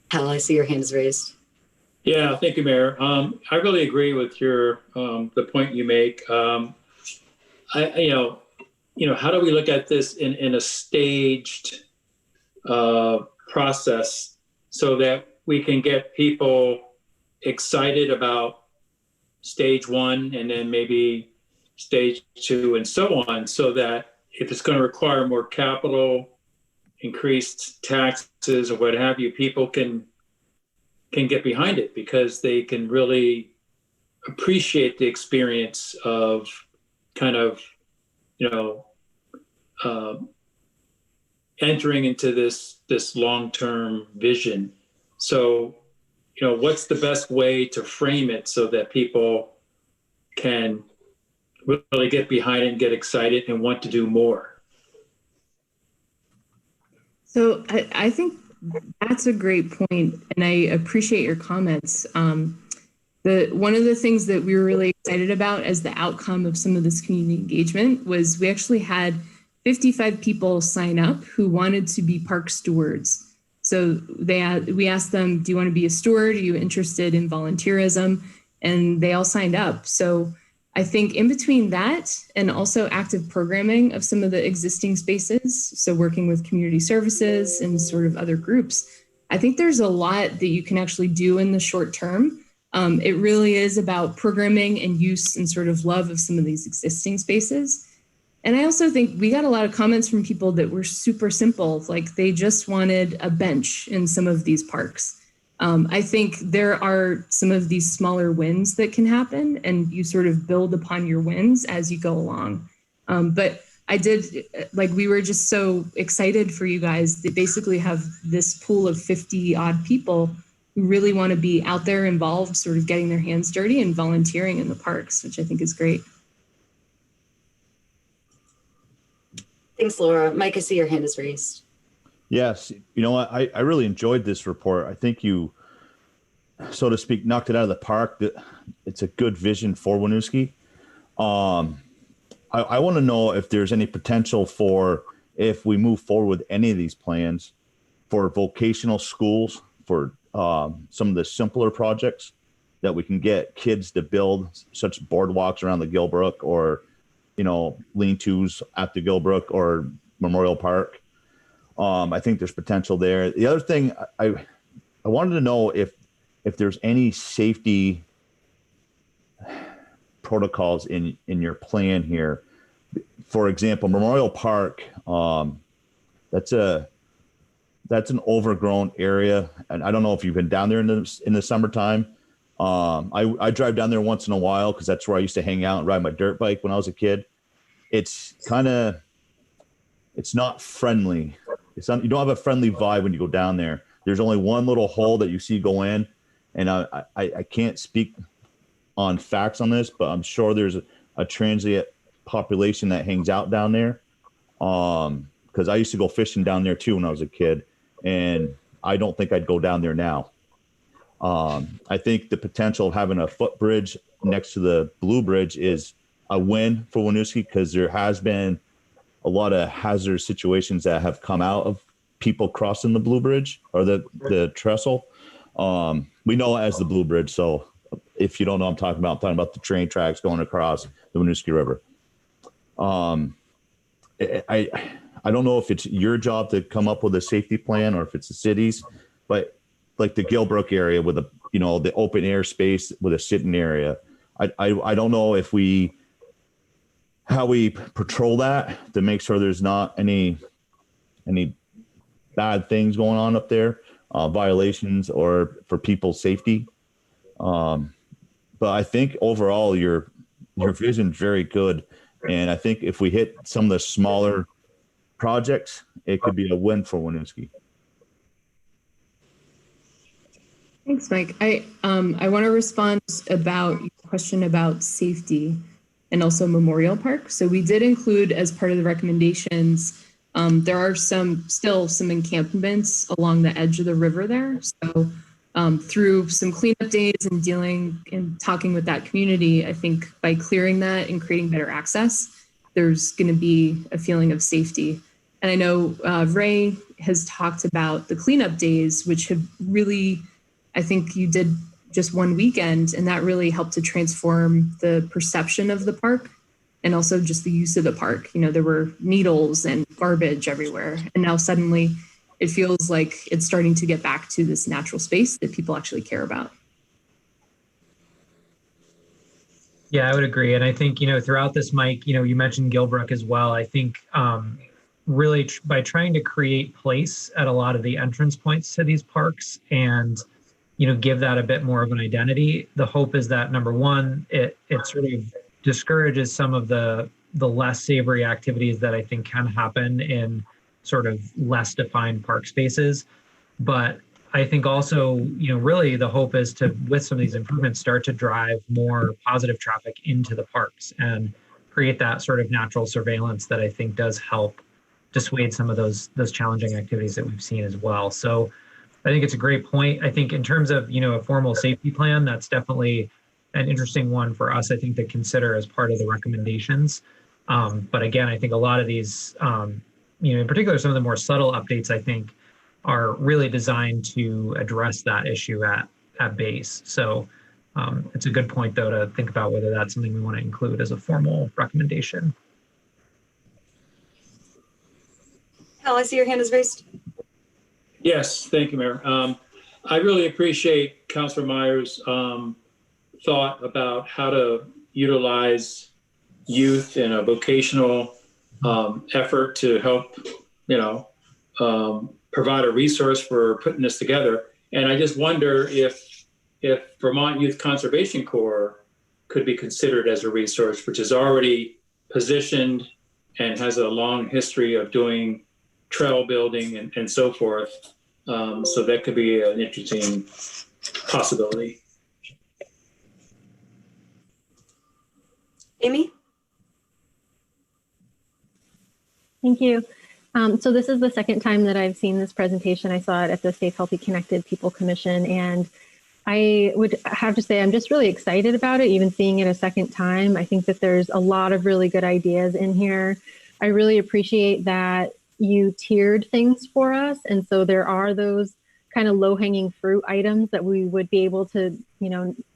Hal, I see your hand is raised. Yeah, thank you, Mayor. I really agree with the point you make. How do we look at this in a staged process so that we can get people excited about stage one and then maybe stage two and so on, so that if it's going to require more capital, increased taxes or what have you, people can get behind it because they can really appreciate the experience of kind of, entering into this long-term vision. So, what's the best way to frame it so that people can really get behind it and get excited and want to do more? So I think that's a great point, and I appreciate your comments. One of the things that we were really excited about as the outcome of some of this community engagement was we actually had 55 people sign up who wanted to be park stewards. So we asked them, do you want to be a steward? Are you interested in volunteerism? And they all signed up. So I think in between that and also active programming of some of the existing spaces, so working with community services and sort of other groups, I think there's a lot that you can actually do in the short term. It really is about programming and use and sort of love of some of these existing spaces. And I also think we got a lot of comments from people that were super simple, like they just wanted a bench in some of these parks. I think there are some of these smaller wins that can happen, and you sort of build upon your wins as you go along. But we were just so excited for you guys that basically have this pool of 50 odd people who really want to be out there involved, sort of getting their hands dirty and volunteering in the parks, which I think is great. Thanks, Laura. Mike, I see your hand is raised. Yes. You know what? I really enjoyed this report. I think you, so to speak, knocked it out of the park. It's a good vision for Winooski. I want to know if there's any potential for, if we move forward with any of these plans, for vocational schools, for some of the simpler projects that we can get kids to build, such boardwalks around the Gilbrook, or lean-tos at the Gilbrook or Memorial Park. I think there's potential there. The other thing I wanted to know if there's any safety protocols in your plan here for example, Memorial Park, that's an overgrown area, and I don't know if you've been down there in the summertime. I drive down there once in a while because that's where I used to hang out and ride my dirt bike when I was a kid. It's not friendly. You don't have a friendly vibe when you go down there. There's only one little hole that you see go in, and I can't speak on facts on this, but I'm sure there's a transient population that hangs out down there. Because I used to go fishing down there too when I was a kid, and I don't think I'd go down there now. I think the potential of having a footbridge next to the Blue Bridge is a win for Winooski, because there has been a lot of hazardous situations that have come out of people crossing the Blue Bridge or the trestle. We know it as the Blue Bridge. So if you don't know what I'm talking about the train tracks going across the Winooski River. I don't know if it's your job to come up with a safety plan or if it's the city's, but like the Gilbrook area with the open air space with a sitting area. I don't know how we patrol that to make sure there's not any bad things going on up there, violations or for people's safety. But I think overall your vision's very good. And I think if we hit some of the smaller projects, it could be a win for Winooski. Thanks, Mike. I want to respond about your question about safety and also Memorial Park. So we did include as part of the recommendations, there are still some encampments along the edge of the river there. So through some cleanup days and dealing and talking with that community, I think by clearing that and creating better access, there's going to be a feeling of safety. And I know Ray has talked about the cleanup days, which have really, I think you did just one weekend, and that really helped to transform the perception of the park and also just the use of the park. There were needles and garbage everywhere. And now suddenly it feels like it's starting to get back to this natural space that people actually care about. Yeah, I would agree. And I think, throughout this, Mike, you mentioned Gilbrook as well. I think really by trying to create place at a lot of the entrance points to these parks and, give that a bit more of an identity, the hope is that, number one, it sort of discourages some of the less savory activities that I think can happen in sort of less defined park spaces. But I think also, really the hope is to, with some of these improvements, start to drive more positive traffic into the parks and create that sort of natural surveillance that I think does help dissuade some of those challenging activities that we've seen as well. So I think it's a great point. I think in terms of, a formal safety plan, that's definitely an interesting one for us, I think, to consider as part of the recommendations. But again, I think a lot of these, in particular, some of the more subtle updates, I think, are really designed to address that issue at base. So it's a good point, though, to think about whether that's something we want to include as a formal recommendation. Hal, I see your hand is raised. Yes, thank you, Mayor. I really appreciate Councilor Meyer's thought about how to utilize youth in a vocational effort to help, provide a resource for putting this together. And I just wonder if Vermont Youth Conservation Corps could be considered as a resource, which is already positioned and has a long history of doing trail building and so forth. So that could be an interesting possibility. Amy? Thank you. So this is the second time that I've seen this presentation. I saw it at the Safe, Healthy, Connected People Commission, and I would have to say I'm just really excited about it, even seeing it a second time. I think that there's a lot of really good ideas in here. I really appreciate that you tiered things for us. And so there are those kind of low-hanging fruit items that we would be able to,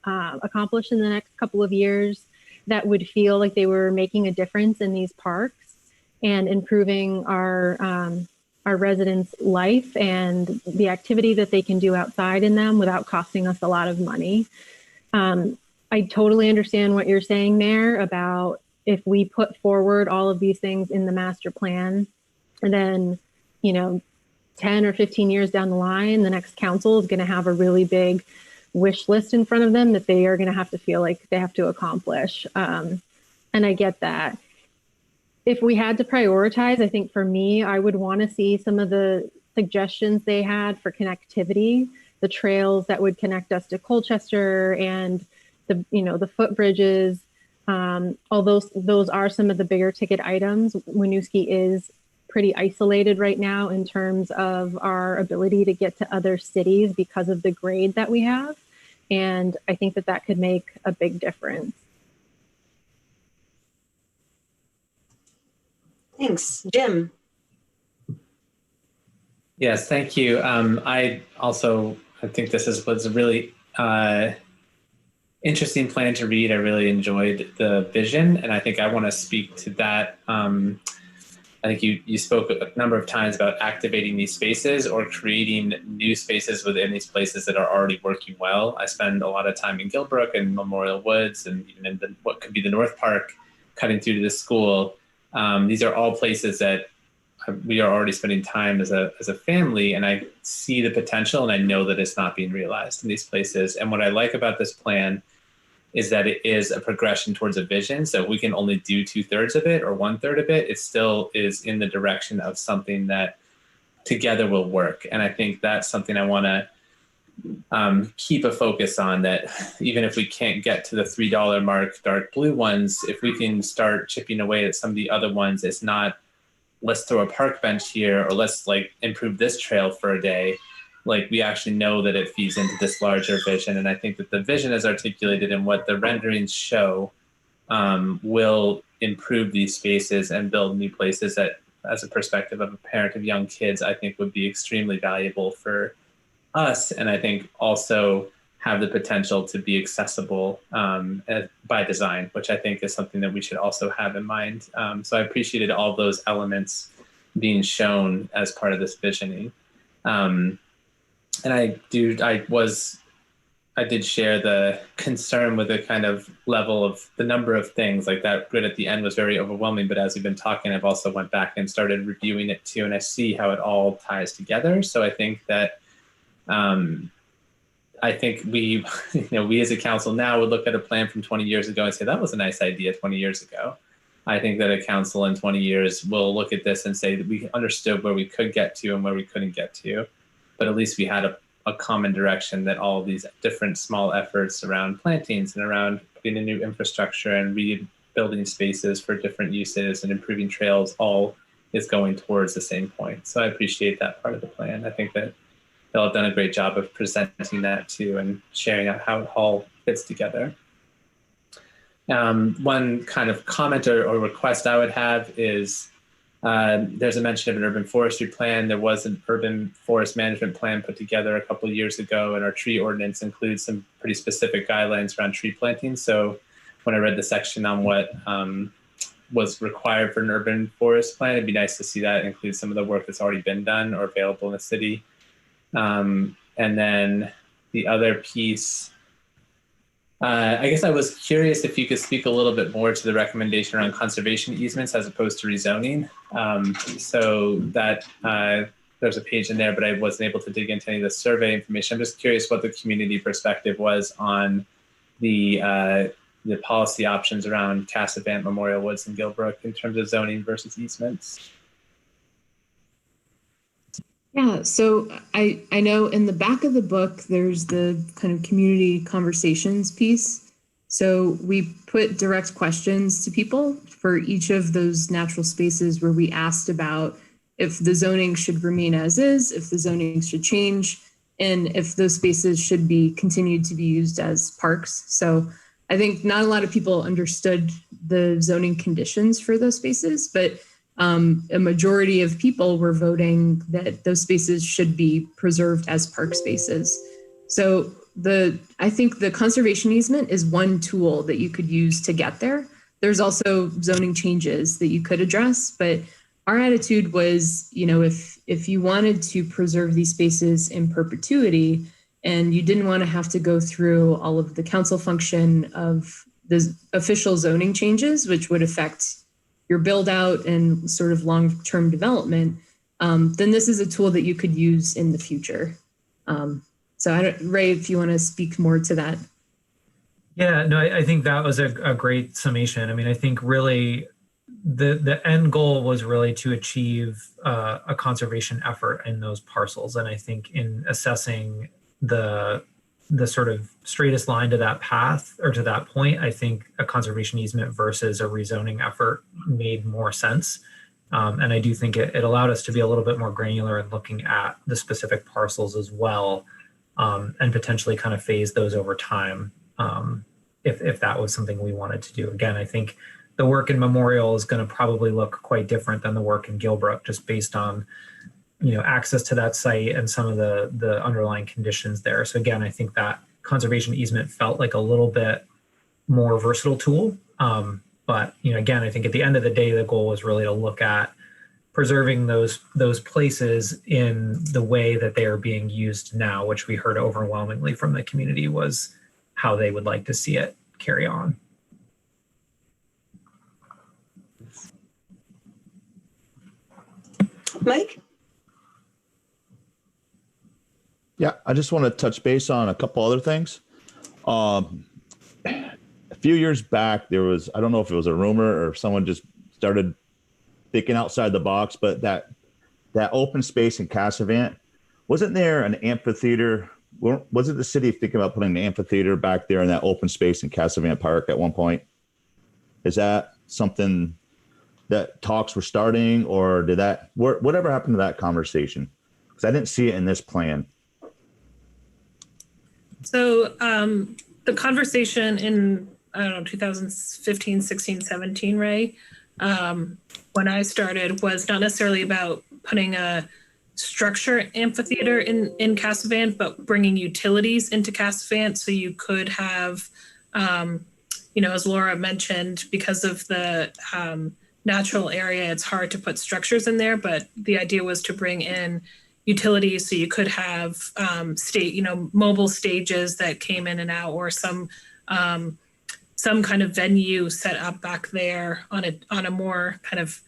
accomplish in the next couple of years that would feel like they were making a difference in these parks and improving our residents' life and the activity that they can do outside in them without costing us a lot of money. I totally understand what you're saying there about if we put forward all of these things in the master plan, and then, 10 or 15 years down the line, the next council is going to have a really big wish list in front of them that they are going to have to feel like they have to accomplish. And I get that. If we had to prioritize, I think for me, I would want to see some of the suggestions they had for connectivity, the trails that would connect us to Colchester and the footbridges. Although those are some of the bigger ticket items, Winooski is pretty isolated right now in terms of our ability to get to other cities because of the grade that we have. And I think that could make a big difference. Thanks. Jim. Yes, thank you. I think this was a really interesting plan to read. I really enjoyed the vision, and I think I want to speak to that. I think you spoke a number of times about activating these spaces or creating new spaces within these places that are already working well. I spend a lot of time in Gilbrook and Memorial Woods, and even in what could be the North Park, cutting through to the school. These are all places that we are already spending time as a family, and I see the potential, and I know that it's not being realized in these places. And what I like about this plan is that it is a progression towards a vision. So if we can only do 2/3 of it or 1/3 of it, it still is in the direction of something that together will work. And I think that's something I want to keep a focus on, that even if we can't get to the $3 mark, dark blue ones, if we can start chipping away at some of the other ones, it's not, let's throw a park bench here, or let's improve this trail for a day. We actually know that it feeds into this larger vision. And I think that the vision as articulated and what the renderings show will improve these spaces and build new places that, as a perspective of a parent of young kids, I think would be extremely valuable for us. And I think also have the potential to be accessible by design, which I think is something that we should also have in mind. So I appreciated all those elements being shown as part of this visioning. And I did share the concern with the kind of level of the number of things. That grid at the end was very overwhelming, but as we've been talking, I've also went back and started reviewing it too, and I see how it all ties together. So I think that we as a council now would look at a plan from 20 years ago and say, that was a nice idea 20 years ago. I think that a council in 20 years will look at this and say that we understood where we could get to and where we couldn't get to. But at least we had a common direction that all of these different small efforts around plantings and around putting in new infrastructure and rebuilding spaces for different uses and improving trails all is going towards the same point. So I appreciate that part of the plan. I think that they'll have done a great job of presenting that too and sharing out how it all fits together. One kind of comment or request I would have is there's a mention of an urban forestry plan. There was an urban forest management plan put together a couple of years ago, and our tree ordinance includes some pretty specific guidelines around tree planting. So when I read the section on what was required for an urban forest plan, it'd be nice to see that include some of the work that's already been done or available in the city. And then the other piece, I guess I was curious if you could speak a little bit more to the recommendation around conservation easements as opposed to rezoning. So that there's a page in there, but I wasn't able to dig into any of the survey information. I'm just curious what the community perspective was on the policy options around Cassavant, Memorial Woods, and Gilbrook in terms of zoning versus easements. Yeah, so I know in the back of the book, there's the kind of community conversations piece. So we put direct questions to people for each of those natural spaces where we asked about if the zoning should remain as is, if the zoning should change, and if those spaces should be continued to be used as parks. So I think not a lot of people understood the zoning conditions for those spaces, but a majority of people were voting that those spaces should be preserved as park spaces. So I think the conservation easement is one tool that you could use to get there. There's also zoning changes that you could address, but our attitude was, if you wanted to preserve these spaces in perpetuity and you didn't want to have to go through all of the council function of the official zoning changes, which would affect your build out and sort of long-term development, then this is a tool that you could use in the future. So Ray, if you want to speak more to that. Yeah, no, I think that was a great summation. I mean, I think really the end goal was really to achieve a conservation effort in those parcels. And I think in assessing the sort of straightest line to that path or to that point, I think a conservation easement versus a rezoning effort made more sense. And I do think it allowed us to be a little bit more granular in looking at the specific parcels as well, and potentially kind of phase those over time, if that was something we wanted to do. Again, I think the work in Memorial is going to probably look quite different than the work in Gilbrook, just based on access to that site and some of the underlying conditions there. So again, I think that conservation easement felt like a little bit more versatile tool. But again, I think at the end of the day, the goal was really to look at preserving those places in the way that they are being used now, which we heard overwhelmingly from the community was how they would like to see it carry on. Mike? Yeah, I just want to touch base on a couple other things. A few years back, there was, I don't know if it was a rumor or if someone just started thinking outside the box, but that open space in Cassavant, wasn't there an amphitheater? Wasn't the city thinking about putting an amphitheater back there in that open space in Cassavant Park at one point? Is that something that talks were starting, or whatever happened to that conversation? Because I didn't see it in this plan. So the conversation in, 2015, 16, 17, Ray, when I started was not necessarily about putting a structure amphitheater in Cassavant, but bringing utilities into Cassavant so you could have, as Laura mentioned, because of the natural area, it's hard to put structures in there, but the idea was to bring in utilities so you could have mobile stages that came in and out, or some kind of venue set up back there on a more kind of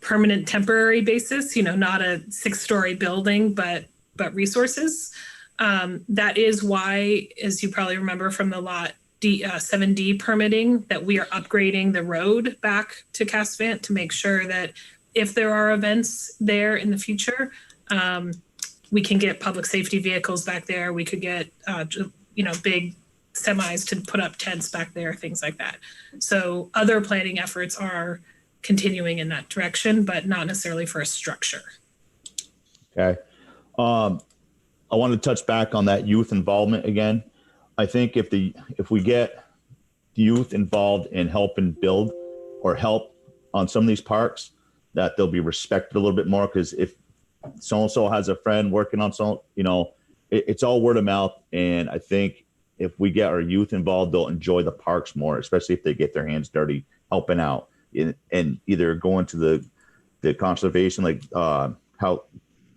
permanent temporary basis, not a 6-story building, but resources. That is why, as you probably remember from the Lot 7D permitting, that we are upgrading the road back to Cassavant to make sure that if there are events there in the future, we can get public safety vehicles back there. We could get, big semis to put up tents back there, things like that. So other planning efforts are continuing in that direction, but not necessarily for a structure. Okay. I want to touch back on that youth involvement again. I think if we get youth involved in helping build or help on some of these parks, that they'll be respected a little bit more. Because if so-and-so has a friend working on it's all word of mouth. And I think if we get our youth involved, they'll enjoy the parks more, especially if they get their hands dirty helping out and either going to the conservation, like how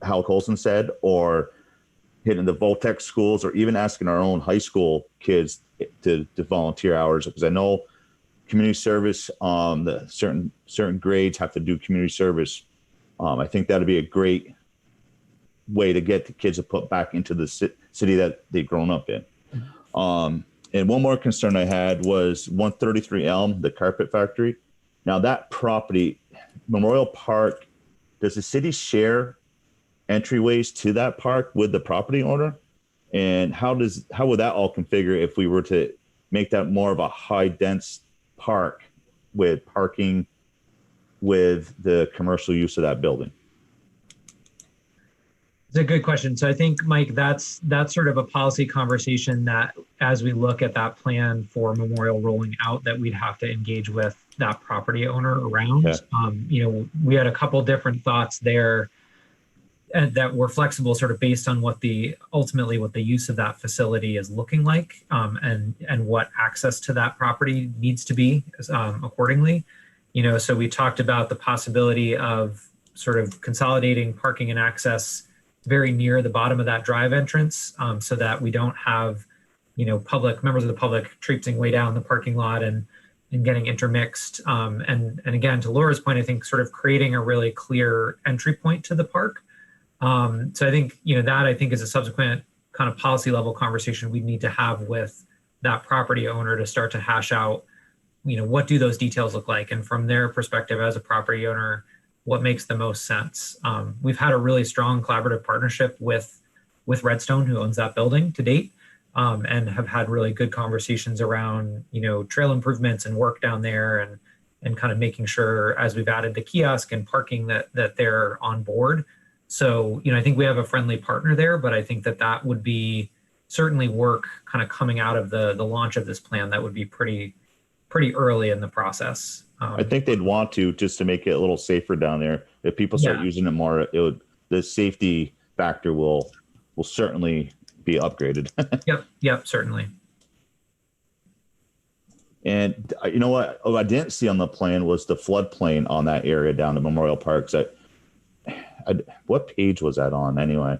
Colson said, or hitting the Voltec schools, or even asking our own high school kids to volunteer hours. Because I know community service, the certain grades have to do community service. I think that'd be a great way to get the kids to put back into the city that they've grown up in. And one more concern I had was 133 Elm, the carpet factory. Now that property, Memorial Park, does the city share entryways to that park with the property owner? And how would that all configure if we were to make that more of a high dense park with parking with the commercial use of that building? It's a good question. So I think, Mike, that's sort of a policy conversation that as we look at that plan for Memorial rolling out, that we'd have to engage with that property owner around. Yeah. We had a couple different thoughts there that were flexible, sort of based on ultimately what the use of that facility is looking like, and what access to that property needs to be accordingly. So we talked about the possibility of sort of consolidating parking and access very near the bottom of that drive entrance, so that we don't have public members of the public traipsing way down the parking lot and getting intermixed. And again, to Laura's point, I think sort of creating a really clear entry point to the park. So I think, that I think is a subsequent kind of policy level conversation we need to have with that property owner to start to hash out, what do those details look like? And from their perspective as a property owner, what makes the most sense? We've had a really strong collaborative partnership with Redstone, who owns that building to date, and have had really good conversations around, trail improvements and work down there and kind of making sure as we've added the kiosk and parking that they're on board. So, I think we have a friendly partner there, but I think that would be certainly work kind of coming out of the launch of this plan that would be pretty early in the process. I think they'd want to, just to make it a little safer down there. If people start using it more, the safety factor will certainly be upgraded. Yep, certainly. And you know what? Oh, I didn't see on the plan was the floodplain on that area down at Memorial Parks. What page was that on anyway?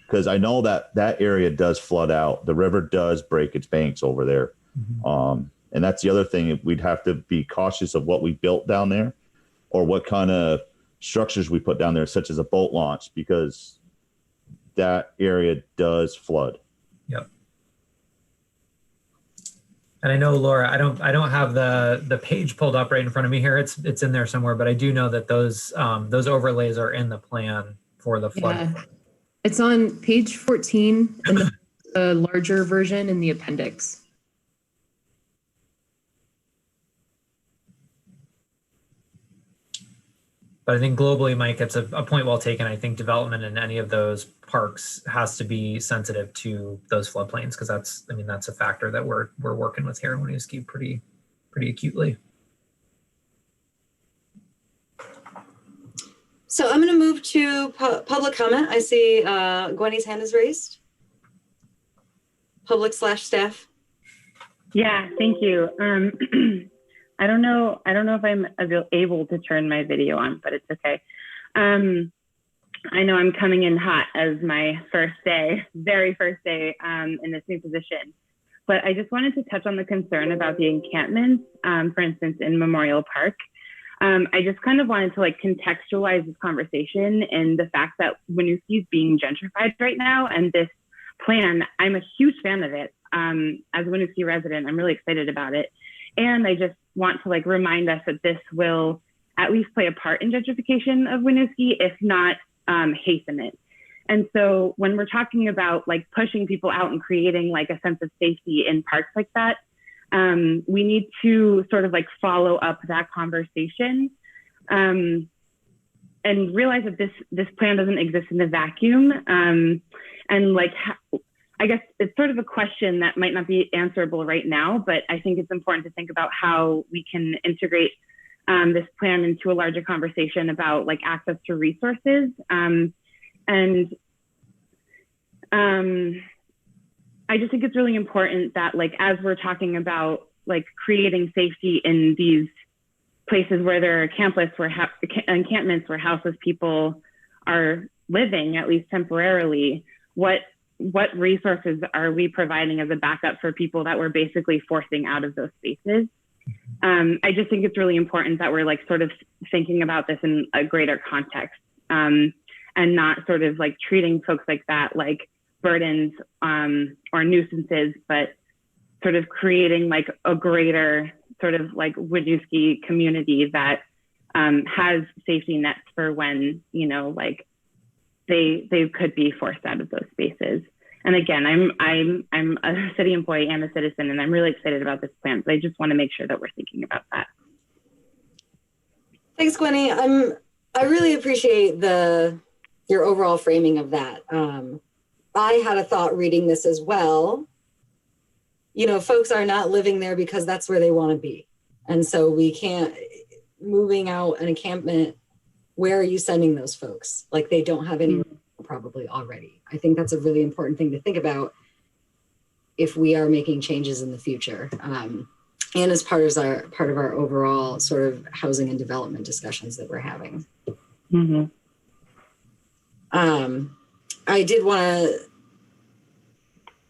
Because I know that area does flood out. The river does break its banks over there. Mm-hmm. And that's the other thing. We'd have to be cautious of what we built down there or what kind of structures we put down there, such as a boat launch, because that area does flood. Yep. And I know, Laura, I don't have the page pulled up right in front of me here. It's in there somewhere, but I do know that those overlays are in the plan for the flood. Yeah. It's on page 14 in the larger version in the appendix. But I think globally, Mike, it's a point well taken. I think development in any of those parks has to be sensitive to those floodplains, because that's a factor that we're working with here in Winooski pretty acutely. So I'm going to move to public comment. I see Gwenny's hand is raised. Public/staff. Yeah, thank you. I don't know if I'm able to turn my video on, but it's okay. I know I'm coming in hot as my very first day in this new position, but I just wanted to touch on the concern about the encampments, for instance, in Memorial Park. I just kind of wanted to contextualize this conversation in the fact that Winooski is being gentrified right now, and this plan, I'm a huge fan of it. As a Winooski resident, I'm really excited about it. And I just want to remind us that this will at least play a part in gentrification of Winooski, if not hasten it. And so when we're talking about pushing people out and creating a sense of safety in parks like that, we need to sort of follow up that conversation and realize that this plan doesn't exist in a vacuum. I guess it's sort of a question that might not be answerable right now, but I think it's important to think about how we can integrate this plan into a larger conversation about access to resources. I just think it's really important that as we're talking about creating safety in these places where there are encampments where houseless people are living, at least temporarily, what resources are we providing as a backup for people that we're basically forcing out of those spaces? I just think it's really important that we're sort of thinking about this in a greater context, and not sort of treating folks like that like burdens or nuisances, but sort of creating a greater sort of Winooski community that has safety nets for when they could be forced out of those spaces. And again, I'm a city employee and a citizen, and I'm really excited about this plan. But I just want to make sure that we're thinking about that. Thanks, Gwenny. I really appreciate your overall framing of that. I had a thought reading this as well. Folks are not living there because that's where they want to be. And so we can't, moving out an encampment, where are you sending those folks? They don't have any probably already. I think that's a really important thing to think about if we are making changes in the future. And as part of our overall sort of housing and development discussions that we're having. Mm-hmm. I did want to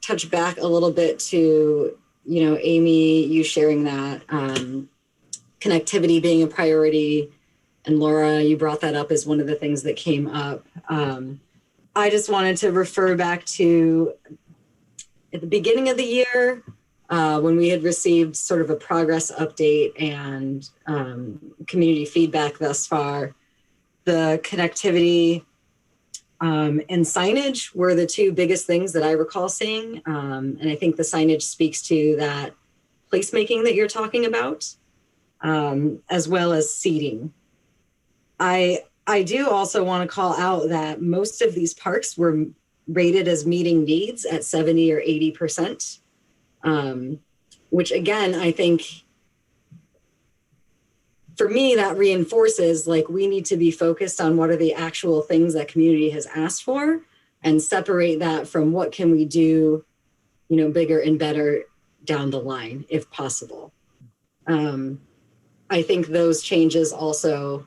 touch back a little bit to, Amy, you sharing that connectivity being a priority. And Laura, you brought that up as one of the things that came up. I just wanted to refer back to at the beginning of the year when we had received sort of a progress update and community feedback thus far. The connectivity and signage were the two biggest things that I recall seeing. And I think the signage speaks to that placemaking that you're talking about, as well as seating. I do also want to call out that most of these parks were rated as meeting needs at 70 or 80%, which again, I think for me, that reinforces like we need to be focused on what are the actual things that community has asked for and separate that from what can we do, bigger and better down the line if possible. I think those changes also,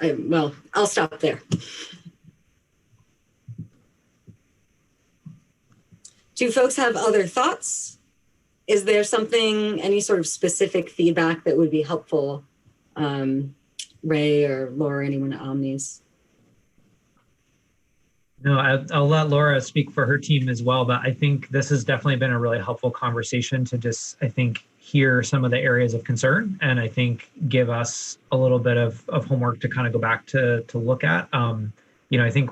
I'll stop there. Do folks have other thoughts? Is there something, any sort of specific feedback that would be helpful? Ray or Laura, anyone at Omnis? No, I'll let Laura speak for her team as well, but I think this has definitely been a really helpful conversation to just, I think, hear some of the areas of concern and I think give us a little bit of homework to kind of go back to look at. I think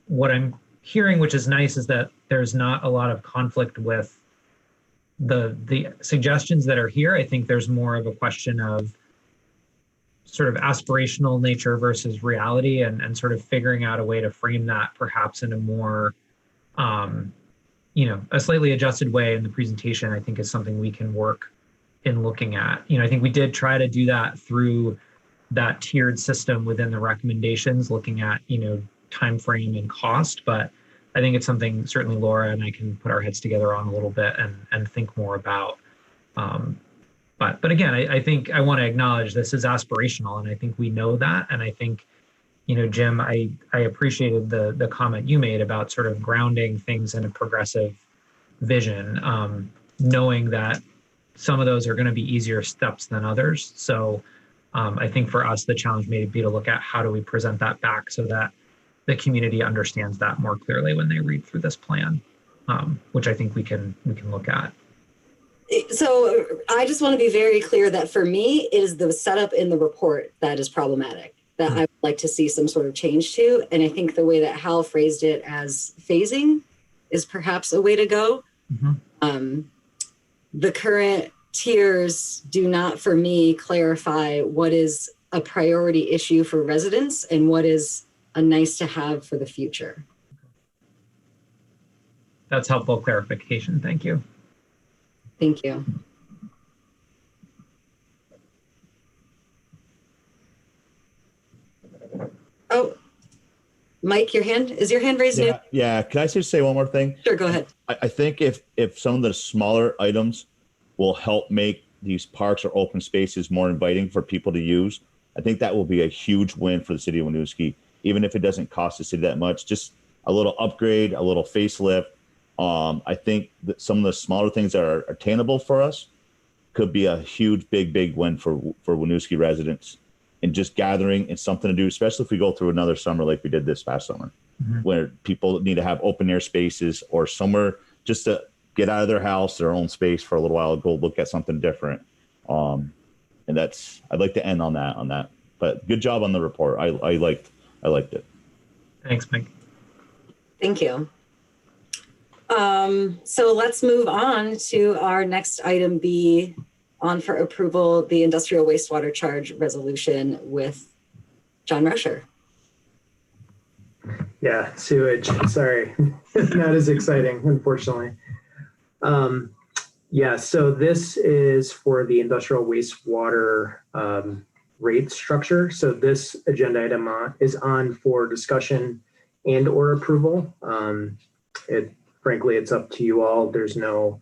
what I'm hearing, which is nice, is that there's not a lot of conflict with the suggestions that are here. I think there's more of a question of sort of aspirational nature versus reality and sort of figuring out a way to frame that perhaps in a more, a slightly adjusted way in the presentation, I think is something we can work in looking at. I think we did try to do that through that tiered system within the recommendations, looking at, time frame and cost, but I think it's something certainly Laura and I can put our heads together on a little bit and think more about. But again, I think I want to acknowledge this is aspirational, and I think we know that. And I think, Jim, I appreciated the comment you made about sort of grounding things in a progressive vision, knowing that some of those are going to be easier steps than others. So I think for us, the challenge may be to look at how do we present that back so that the community understands that more clearly when they read through this plan, which I think we can look at. So I just want to be very clear that for me, it is the setup in the report that is problematic, that I would like to see some sort of change to. And I think the way that Hal phrased it as phasing is perhaps a way to go. Mm-hmm. The current tiers do not, for me, clarify what is a priority issue for residents and what is a nice to have for the future. That's helpful clarification. Thank you. Thank you. Oh, Mike, is your hand raised? Yeah. Can I just say one more thing? Sure, go ahead. I think if some of the smaller items will help make these parks or open spaces more inviting for people to use, I think that will be a huge win for the city of Winooski, even if it doesn't cost the city that much. Just a little upgrade, a little facelift. I think that some of the smaller things that are attainable for us could be a huge, big win for Winooski residents, and just gathering and something to do, especially if we go through another summer like we did this past summer, where people need to have open air spaces or somewhere just to get out of their house, their own space for a little while, go look at something different. And I'd like to end on that. But good job on the report. I liked it. Thanks, Mike. Thank you. So let's move on to our next item B, on for approval, the industrial wastewater charge resolution with John Rusher. Yeah, sewage. Sorry, not as exciting, unfortunately. So this is for the industrial wastewater rate structure. So this agenda item is on for discussion and or approval. Frankly, it's up to you all. There's no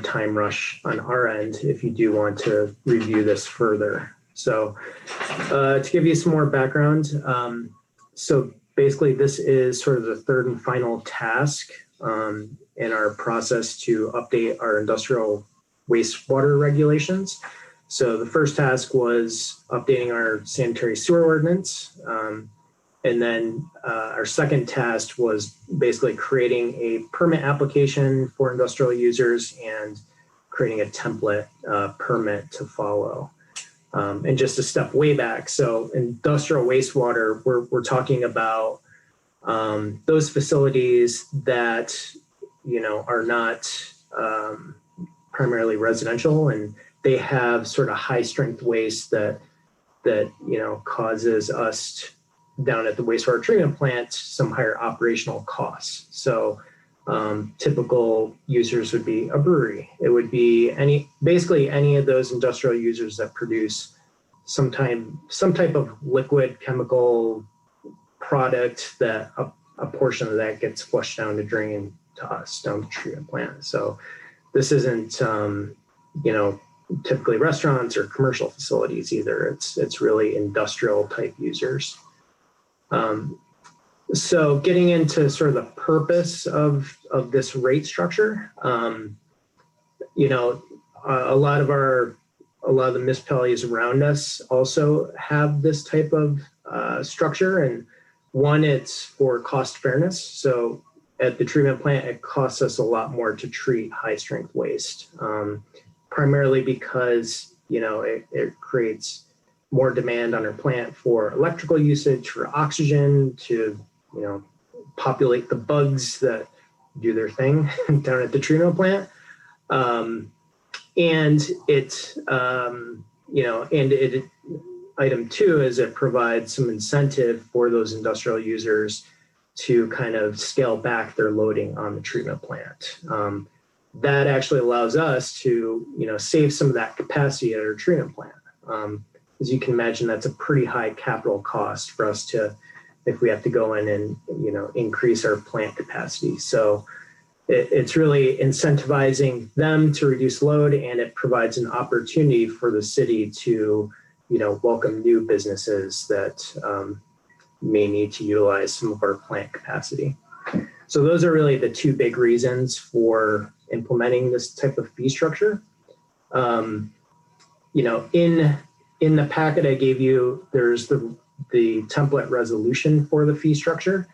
time rush on our end if you do want to review this further. So to give you some more background, so basically, this is sort of the third and final task in our process to update our industrial wastewater regulations. So the first task was updating our sanitary sewer ordinance. And then our second task was basically creating a permit application for industrial users and creating a template permit to follow. And just a step way back, so industrial wastewater, we're talking about those facilities that, you know, are not primarily residential, and they have sort of high strength waste that you know causes us down at the wastewater treatment plant some higher operational costs. So typical users would be a brewery. It would be basically any of those industrial users that produce some type of liquid chemical product that a portion of that gets flushed down the drain to us down the treatment plant. So this isn't you know, typically restaurants or commercial facilities either. It's really industrial type users. So getting into sort of the purpose of this rate structure, you know, a lot of the municipalities around us also have this type of structure. And one, it's for cost fairness. So at the treatment plant, it costs us a lot more to treat high strength waste, primarily because, you know, it creates more demand on our plant for electrical usage, for oxygen, to, you know, populate the bugs that do their thing down at the treatment plant. And it, you know, and it, item two is it provides some incentive for those industrial users to kind of scale back their loading on the treatment plant. That actually allows us to, you know, save some of that capacity at our treatment plant. As you can imagine, that's a pretty high capital cost for us to, if we have to go in and, you know, increase our plant capacity. So it's really incentivizing them to reduce load, and it provides an opportunity for the city to, you know, welcome new businesses that may need to utilize some of our plant capacity. So those are really the two big reasons for implementing this type of fee structure. You know, in the packet I gave you, there's the template resolution for the fee structure.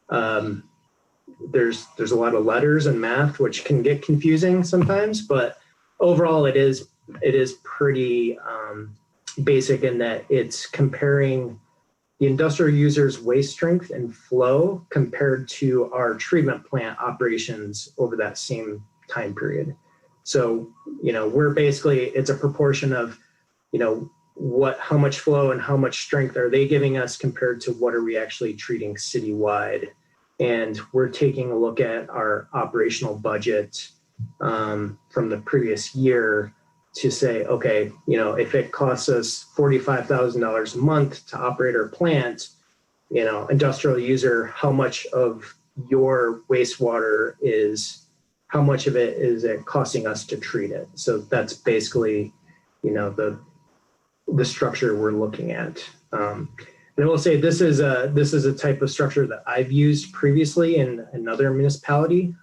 There's a lot of letters and math, which can get confusing sometimes, but overall it is pretty basic in that it's comparing the industrial user's waste strength and flow compared to our treatment plant operations over that same time period. So, you know, we're basically, it's a proportion of, you know, how much flow and how much strength are they giving us compared to what are we actually treating citywide. And we're taking a look at our operational budget from the previous year to say, okay, you know, if it costs us $45,000 a month to operate our plant, you know, industrial user, how much of your wastewater how much of it is it costing us to treat it? So that's basically, you know, the structure we're looking at. And I will say this is a type of structure that I've used previously in another municipality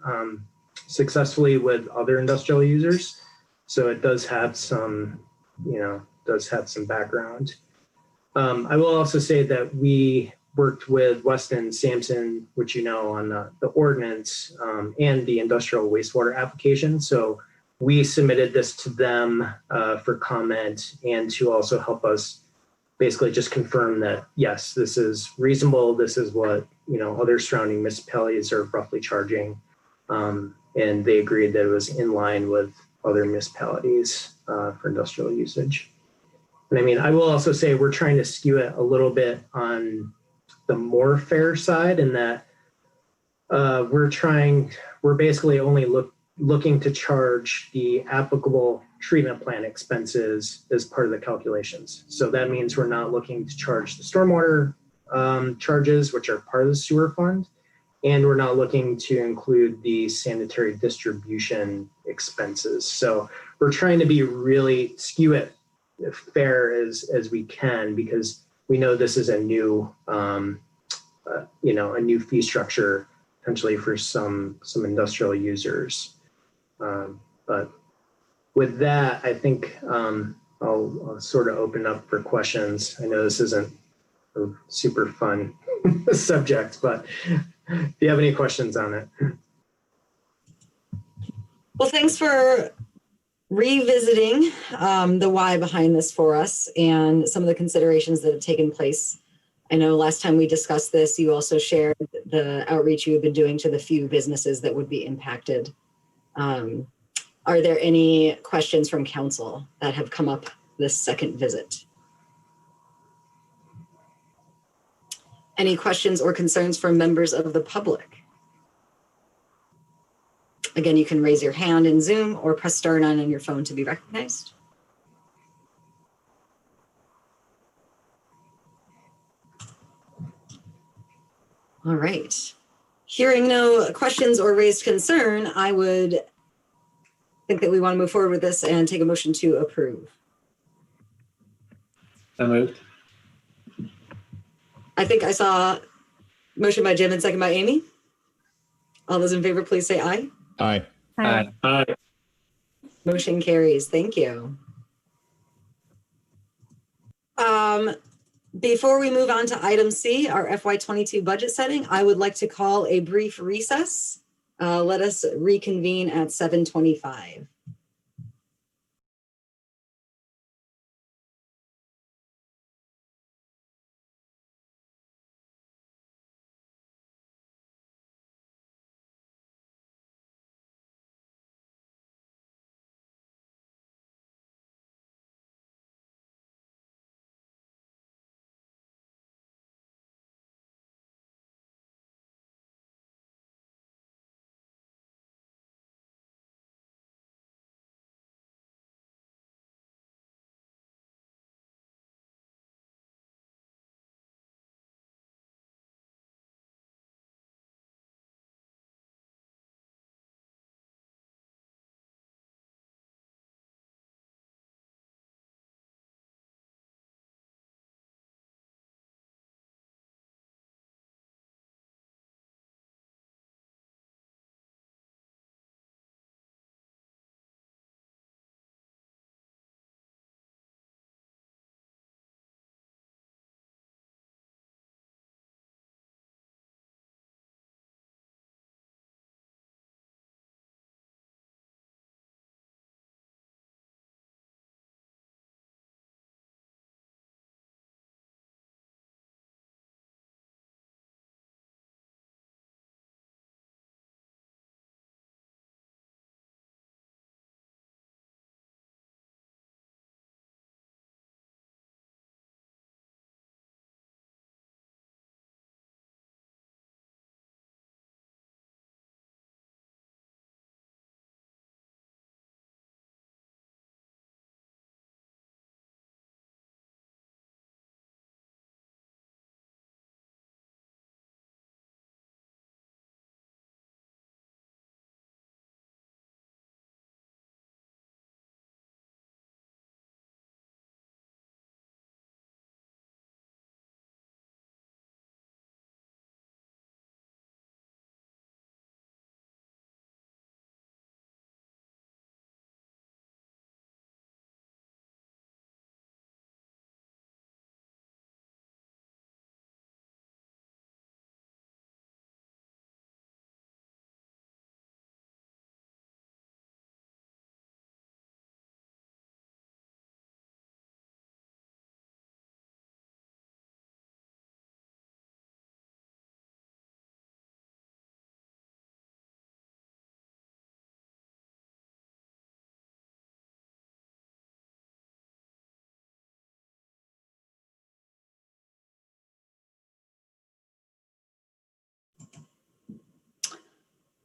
successfully with other industrial users. So it does have some, you know, background. I will also say that we worked with Weston Sampson, which you know, on the ordinance and the industrial wastewater application. So we submitted this to them for comment and to also help us basically just confirm that, yes, this is reasonable. This is what, you know, other surrounding municipalities are roughly charging. And they agreed that it was in line with other municipalities for industrial usage. And I mean, I will also say we're trying to skew it a little bit on the more fair side in that we're basically only looking to charge the applicable treatment plant expenses as part of the calculations. So that means we're not looking to charge the stormwater charges, which are part of the sewer fund. And we're not looking to include the sanitary distribution expenses. So we're trying to be really skew it fair as we can, because we know this is a new a new fee structure potentially for some industrial users. But with that, I think I'll sort of open up for questions. I know this isn't a super fun subject, but if you have any questions on it. Well, thanks for revisiting the why behind this for us and some of the considerations that have taken place. I know last time we discussed this, you also shared the outreach you have been doing to the few businesses that would be impacted. Are there any questions from council that have come up this second visit? Any questions or concerns from members of the public? Again, you can raise your hand in Zoom or press star 9 on your phone to be recognized. All right. Hearing no questions or raised concern, I would think that we want to move forward with this and take a motion to approve. So moved. I think I saw motion by Jim and second by Amy. All those in favor, please say aye. Aye. Aye. Motion carries. Thank you. Before we move on to item C, our FY22 budget setting, I would like to call a brief recess. Let us reconvene at 7:25.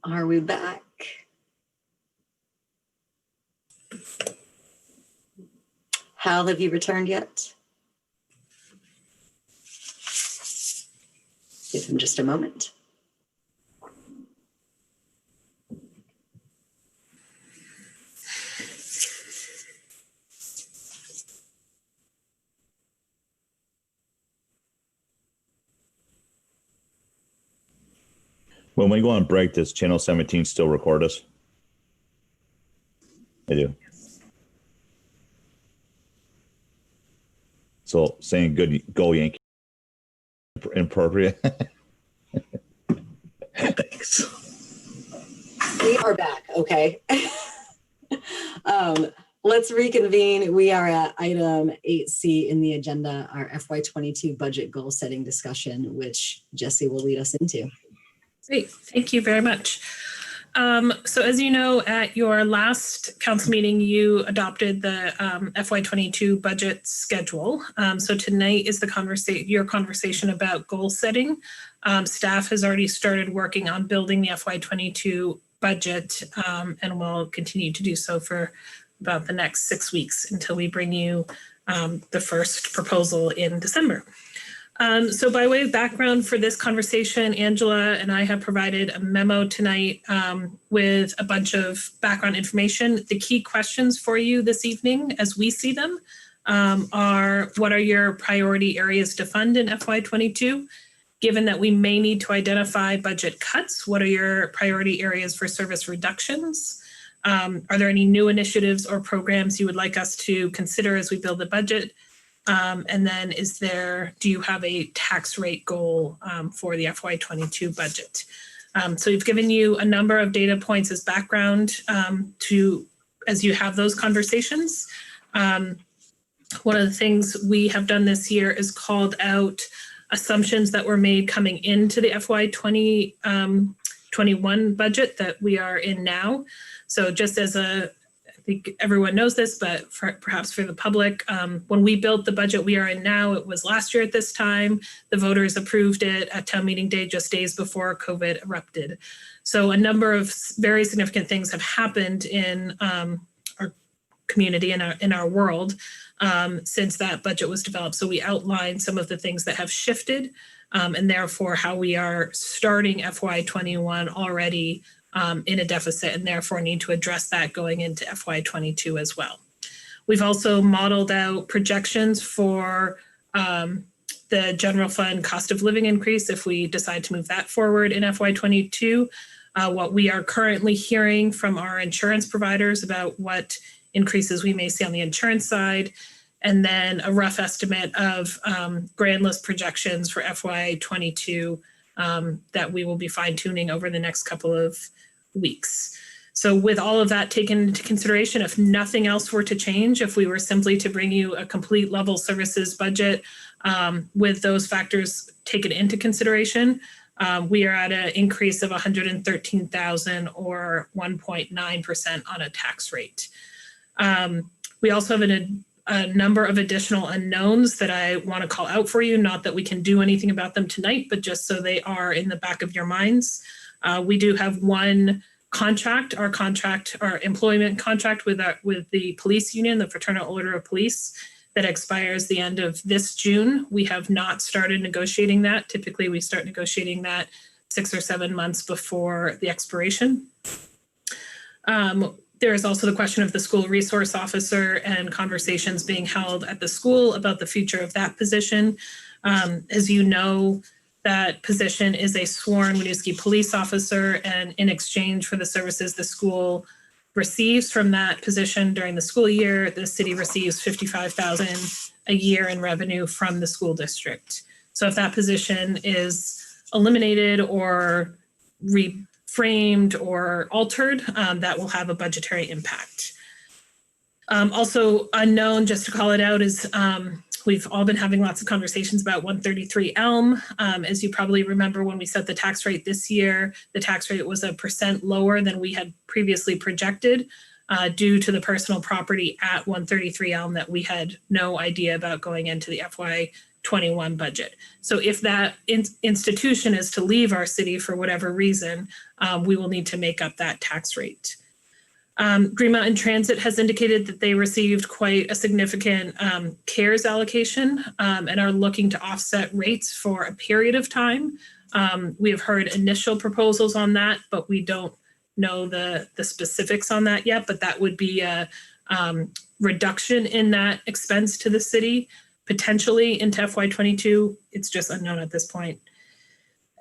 Are we back? Hal, have you returned yet? Give him just a moment. When we go on break, does Channel 17 still record us? I do. So saying good, go Yankee, inappropriate. Thanks. We are back. Okay. Let's reconvene. We are at item 8C in the agenda, our FY22 budget goal setting discussion, which Jesse will lead us into. Great. Thank you very much. So as you know, at your last council meeting, you adopted the FY22 budget schedule. So tonight is your conversation about goal setting. Staff has already started working on building the FY22 budget and will continue to do so for about the next 6 weeks until we bring you the first proposal in December. So by way of background for this conversation, Angela and I have provided a memo tonight with a bunch of background information. The key questions for you this evening, as we see them, are what are your priority areas to fund in FY22? Given that we may need to identify budget cuts, what are your priority areas for service reductions? Are there any new initiatives or programs you would like us to consider as we build the budget? And then do you have a tax rate goal for the FY22 budget? So we've given you a number of data points as background as you have those conversations. One of the things we have done this year is called out assumptions that were made coming into the FY21 budget that we are in now. So just as I think everyone knows this, but perhaps for the public, when we built the budget we are in now, it was last year at this time. The voters approved it at town meeting day just days before COVID erupted. So a number of very significant things have happened in our community, in our world, since that budget was developed. So we outlined some of the things that have shifted and therefore how we are starting FY21 already in a deficit and therefore need to address that going into FY22 as well. We've also modeled out projections for the general fund cost of living increase if we decide to move that forward in FY22. What we are currently hearing from our insurance providers about what increases we may see on the insurance side, and then a rough estimate of grand list projections for FY22 that we will be fine tuning over the next couple of weeks. So with all of that taken into consideration, if nothing else were to change, if we were simply to bring you a complete level services budget with those factors taken into consideration, we are at an increase of $113,000 or 1.9% on a tax rate. We also have a number of additional unknowns that I want to call out for you, not that we can do anything about them tonight, but just so they are in the back of your minds. We do have one contract, our employment contract with the police union, the Fraternal Order of Police, that expires the end of this June. We have not started negotiating that. Typically, we start negotiating that 6 or 7 months before the expiration. There is also the question of the school resource officer and conversations being held at the school about the future of that position. As you know, that position is a sworn Winooski police officer, and in exchange for the services the school receives from that position during the school year, the city receives $55,000 a year in revenue from the school district. So if that position is eliminated or reframed or altered, that will have a budgetary impact. Also unknown, just to call it out, is we've all been having lots of conversations about 133 Elm. As you probably remember, when we set the tax rate this year, the tax rate was 1% lower than we had previously projected due to the personal property at 133 Elm that we had no idea about going into the FY21 budget. So if that institution is to leave our city for whatever reason, we will need to make up that tax rate. Green Mountain Transit has indicated that they received quite a significant CARES allocation and are looking to offset rates for a period of time. We have heard initial proposals on that, but we don't know the specifics on that yet, but that would be a reduction in that expense to the city, potentially into FY22. It's just unknown at this point.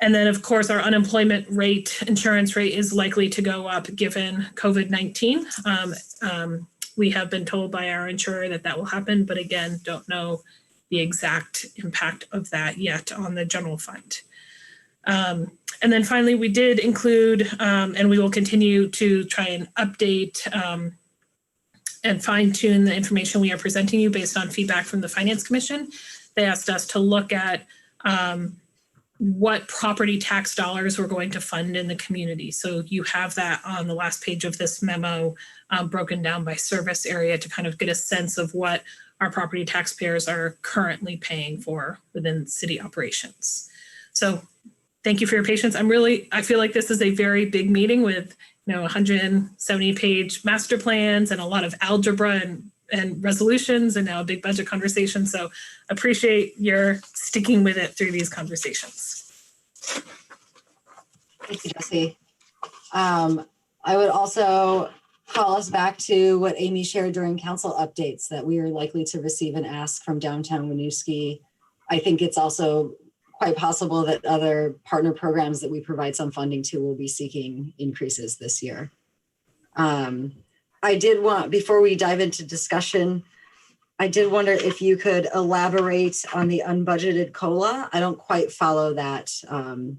And then, of course, our unemployment rate, insurance rate is likely to go up given COVID-19. We have been told by our insurer that that will happen, but again, don't know the exact impact of that yet on the general fund. And then finally, we did include, and we will continue to try and update and fine tune the information we are presenting you based on feedback from the Finance Commission. They asked us to look at what property tax dollars we're going to fund in the community. So you have that on the last page of this memo, broken down by service area to kind of get a sense of what our property taxpayers are currently paying for within city operations. So thank you for your patience. I feel like this is a very big meeting with 170-page master plans and a lot of algebra and resolutions and now a big budget conversation. So appreciate your sticking with it through these conversations. Thank you, Jesse. I would also call us back to what Amy shared during council updates, that we are likely to receive an ask from downtown Winooski. I think it's also quite possible that other partner programs that we provide some funding to will be seeking increases this year. I did want, before we dive into discussion, I did wonder if you could elaborate on the unbudgeted COLA. I don't quite follow that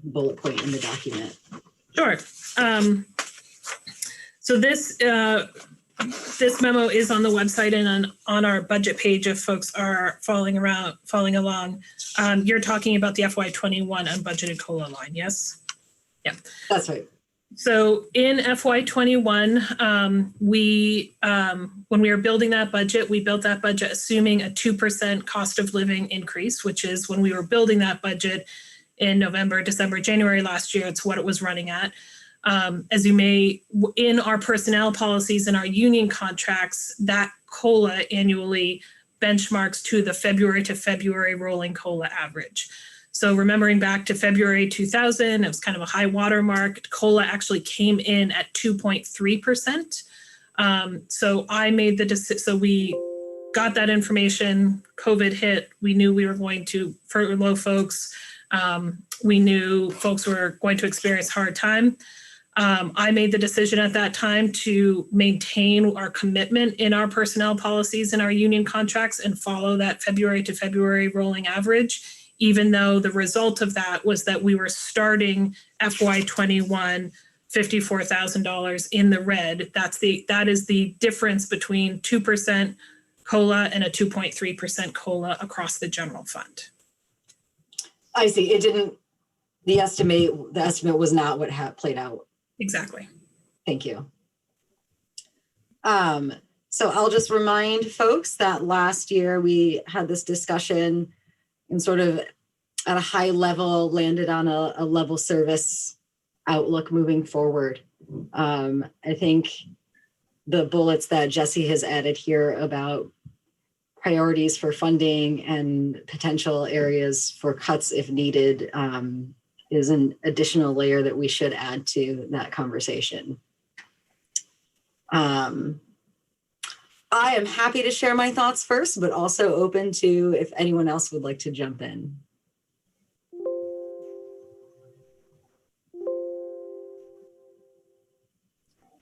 bullet point in the document. Sure. So this memo is on the website and on our budget page if folks are following along. You're talking about the FY21 unbudgeted COLA line, yes? Yeah. That's right. So in FY21, when we were building that budget, we built that budget assuming a 2% cost of living increase, which is when we were building that budget in November, December, January last year, it's what it was running at. As you may, in our personnel policies and our union contracts, that COLA annually benchmarks to the February to February rolling COLA average. So remembering back to February 2000, it was kind of a high watermark. COLA actually came in at 2.3%. So I made the decision, so we got that information, COVID hit, we knew we were going to furlough folks. We knew folks were going to experience hard time. I made the decision at that time to maintain our commitment in our personnel policies and our union contracts and follow that February to February rolling average, even though the result of that was that we were starting FY21 $54,000 in the red. That is the difference between 2% COLA and a 2.3% COLA across the general fund. I see. It didn't. The estimate was not what played out. Exactly. Thank you. So I'll just remind folks that last year we had this discussion and sort of at a high level landed on a level service outlook moving forward. I think the bullets that Jesse has added here about priorities for funding and potential areas for cuts if needed is an additional layer that we should add to that conversation. I am happy to share my thoughts first, but also open to if anyone else would like to jump in.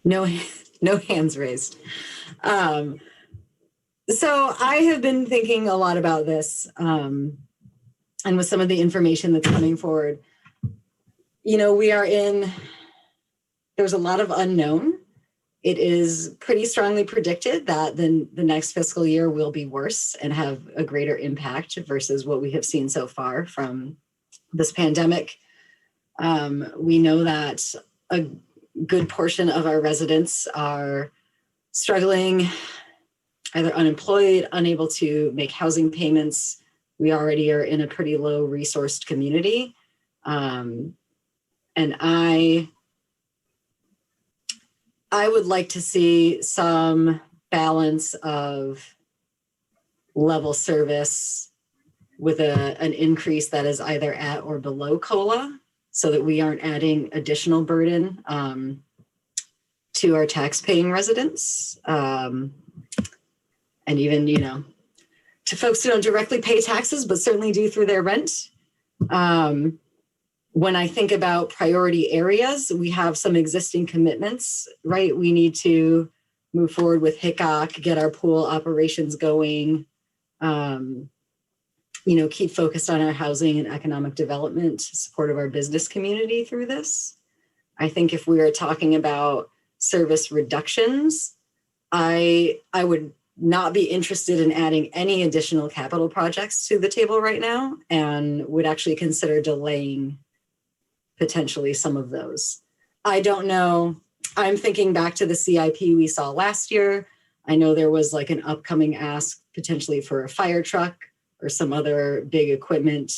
No hands raised. So I have been thinking a lot about this, and with some of the information that's coming forward, there's a lot of unknown. It is pretty strongly predicted that the next fiscal year will be worse and have a greater impact versus what we have seen so far from this pandemic. We know that a good portion of our residents are struggling, either unemployed, unable to make housing payments. We already are in a pretty low resourced community. And I would like to see some balance of level service with an increase that is either at or below COLA so that we aren't adding additional burden to our tax-paying residents. And even, to folks who don't directly pay taxes, but certainly do through their rent. when I think about priority areas, we have some existing commitments, right? We need to move forward with Hickok, get our pool operations going, keep focused on our housing and economic development, support of our business community through this. I think if we are talking about service reductions, I would not be interested in adding any additional capital projects to the table right now, and would actually consider delaying potentially some of those. I don't know. I'm thinking back to the CIP we saw last year. I know there was like an upcoming ask potentially for a fire truck or some other big equipment.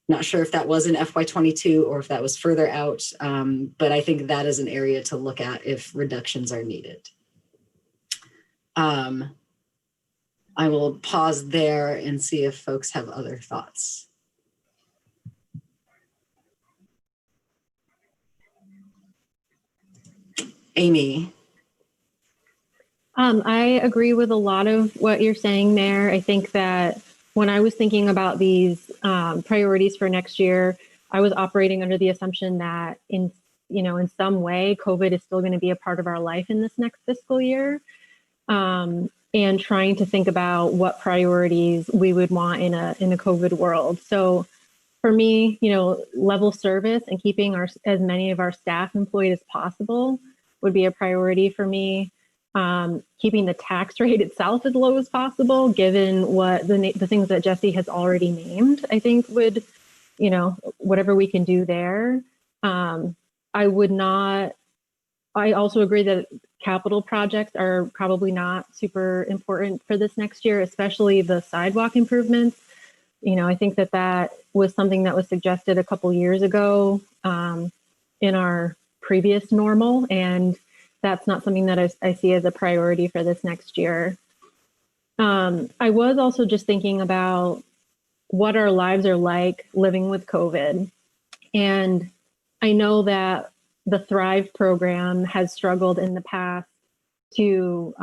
Not sure if that was in FY22 or if that was further out, but I think that is an area to look at if reductions are needed. I will pause there and see if folks have other thoughts. Amy. I agree with a lot of what you're saying there. I think that when I was thinking about these priorities for next year, I was operating under the assumption that in some way, COVID is still going to be a part of our life in this next fiscal year. And trying to think about what priorities we would want in a COVID world. So for me, level service and keeping as many of our staff employed as possible would be a priority for me. Keeping the tax rate itself as low as possible, given what the things that Jesse has already named, I think would, whatever we can do there. I also agree that capital projects are probably not super important for this next year, especially the sidewalk improvements. I think that was something that was suggested a couple years ago in our previous normal, and that's not something that I see as a priority for this next year. I was also just thinking about what our lives are like living with COVID. And I know that the Thrive program has struggled in the past to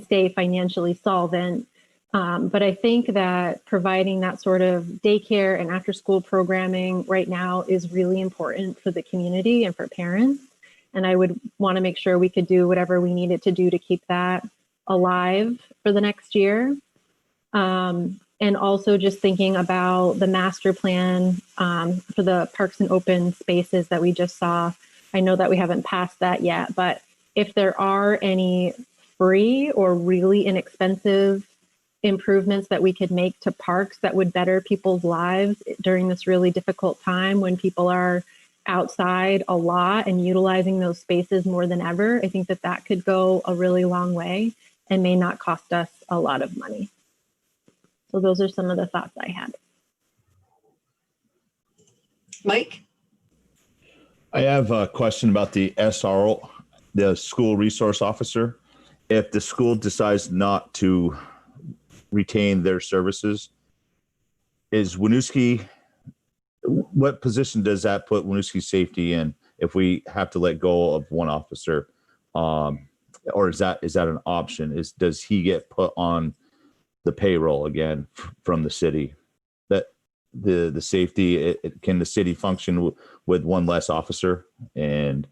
stay financially solvent. But I think that providing that sort of daycare and after school programming right now is really important for the community and for parents. And I would want to make sure we could do whatever we needed to do to keep that alive for the next year. And also just thinking about the master plan for the parks and open spaces that we just saw. I know that we haven't passed that yet, but if there are any free or really inexpensive improvements that we could make to parks that would better people's lives during this really difficult time when people are outside a lot and utilizing those spaces more than ever, I think that could go a really long way and may not cost us a lot of money. So those are some of the thoughts I had. Mike? I have a question about the SRO, the school resource officer. If the school decides not to retain their services, is Winooski, what position does that put Winooski safety in if we have to let go of one officer? Or is that an option? Does he get put on the payroll again from the city? That the safety, can the city function with one less officer? And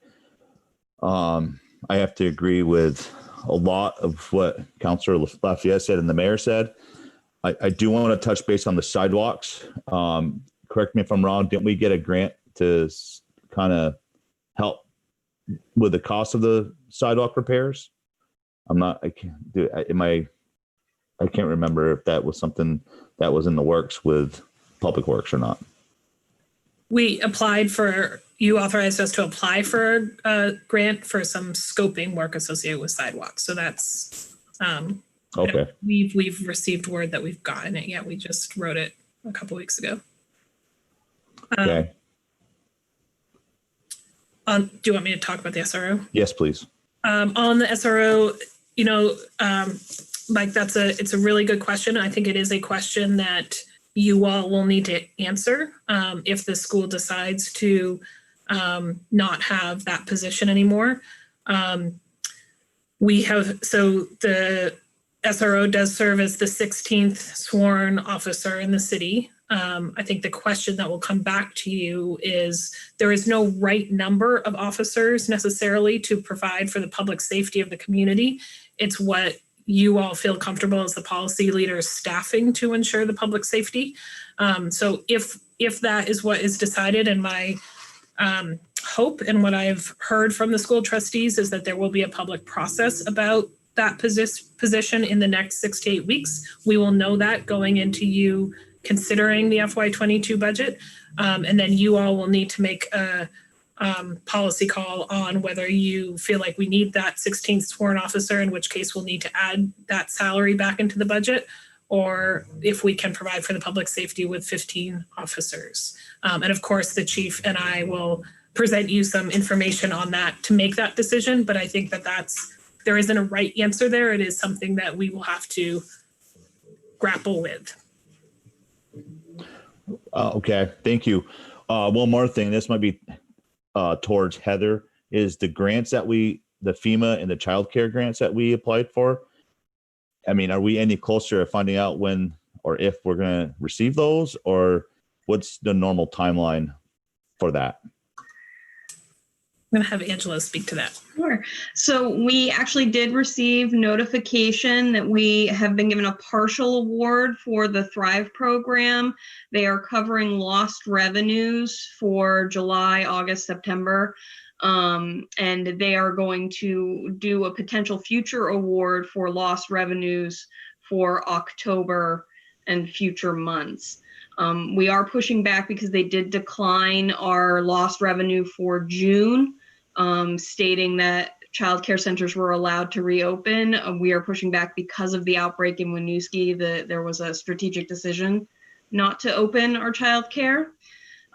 I have to agree with a lot of what Councilor Lafayette said and the mayor said. I do want to touch base on the sidewalks. Correct me if I'm wrong. Didn't we get a grant to kind of help with the cost of the sidewalk repairs? I can't remember if that was something that was in the works with Public Works or not. You authorized us to apply for a grant for some scoping work associated with sidewalks. So that's, okay. We've received word that we've gotten it. Yeah, we just wrote it a couple weeks ago. Okay. Do you want me to talk about the SRO? Yes, please. On the SRO, Mike, it's a really good question. I think it is a question that you all will need to answer if the school decides to not have that position anymore. The SRO does serve as the 16th sworn officer in the city. I think the question that will come back to you is there is no right number of officers necessarily to provide for the public safety of the community. It's what you all feel comfortable as the policy leaders staffing to ensure the public safety. So if that is what is decided, and my hope and what I've heard from the school trustees is that there will be a public process about that position in the next 6 to 8 weeks. We will know that going into you considering the FY22 budget. And then you all will need to make a policy call on whether you feel like we need that 16th sworn officer, in which case we'll need to add that salary back into the budget, or if we can provide for the public safety with 15 officers. And of course, the chief and I will present you some information on that to make that decision. But I think that there isn't a right answer there. It is something that we will have to grapple with. Okay, thank you. One more thing, this might be towards Heather, is the grants that the FEMA and the childcare grants that we applied for. I mean, are we any closer to finding out when or if we're going to receive those, or what's the normal timeline for that? I'm going to have Angela speak to that. Sure. So we actually did receive notification that we have been given a partial award for the Thrive program. They are covering lost revenues for July, August, September. And they are going to do a potential future award for lost revenues for October and future months. We are pushing back because they did decline our lost revenue for June, stating that child care centers were allowed to reopen. We are pushing back because of the outbreak in Winooski. There was a strategic decision not to open our child care.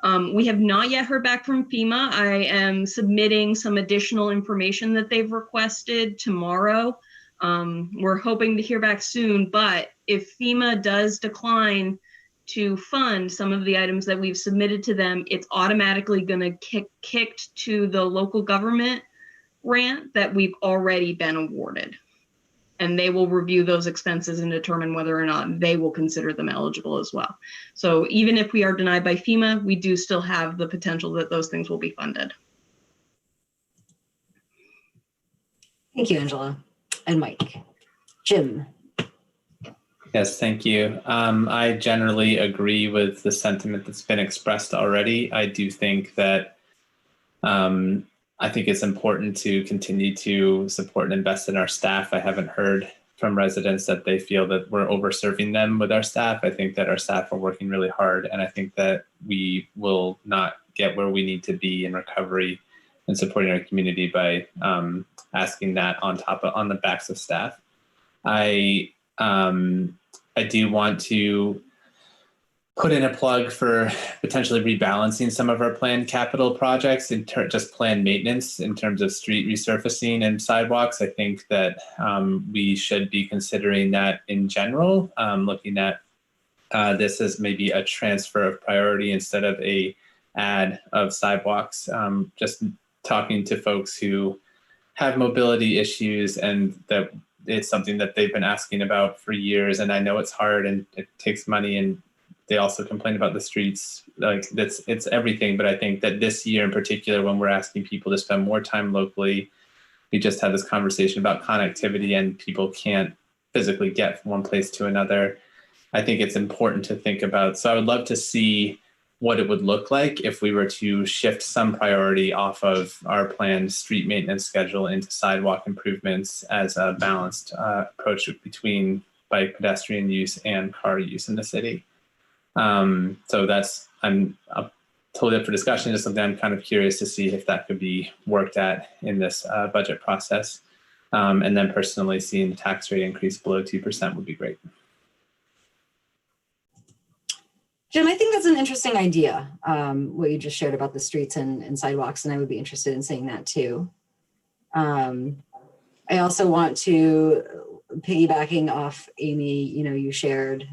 We have not yet heard back from FEMA. I am submitting some additional information that they've requested tomorrow. We're hoping to hear back soon, but if FEMA does decline to fund some of the items that we've submitted to them, it's automatically going to get kicked to the local government grant that we've already been awarded. And they will review those expenses and determine whether or not they will consider them eligible as well. So even if we are denied by FEMA, we do still have the potential that those things will be funded. Thank you, Angela and Mike. Jim. Yes, thank you. I generally agree with the sentiment that's been expressed already. I do think that I think it's important to continue to support and invest in our staff. I haven't heard from residents that they feel that we're overserving them with our staff. I think that our staff are working really hard, and I think that we will not get where we need to be in recovery and supporting our community by asking that on the backs of staff. I do want to put in a plug for potentially rebalancing some of our planned capital projects in just planned maintenance in terms of street resurfacing and sidewalks. I think that we should be considering that in general, looking at this as maybe a transfer of priority instead of a add of sidewalks. Just talking to folks who have mobility issues, and that it's something that they've been asking about for years. And I know it's hard and it takes money, and they also complain about the streets. Like it's everything. But I think that this year in particular, when we're asking people to spend more time locally, we just had this conversation about connectivity and people can't physically get from one place to another. I think it's important to think about. So I would love to see what it would look like if we were to shift some priority off of our planned street maintenance schedule into sidewalk improvements as a balanced approach between bike pedestrian use and car use in the city. So I'm totally up for discussion. Just something I'm kind of curious to see if that could be worked at in this budget process. And then personally seeing the tax rate increase below 2% would be great. Jim, I think that's an interesting idea, what you just shared about the streets and sidewalks, and I would be interested in seeing that too. I also want to, piggybacking off Amy, you shared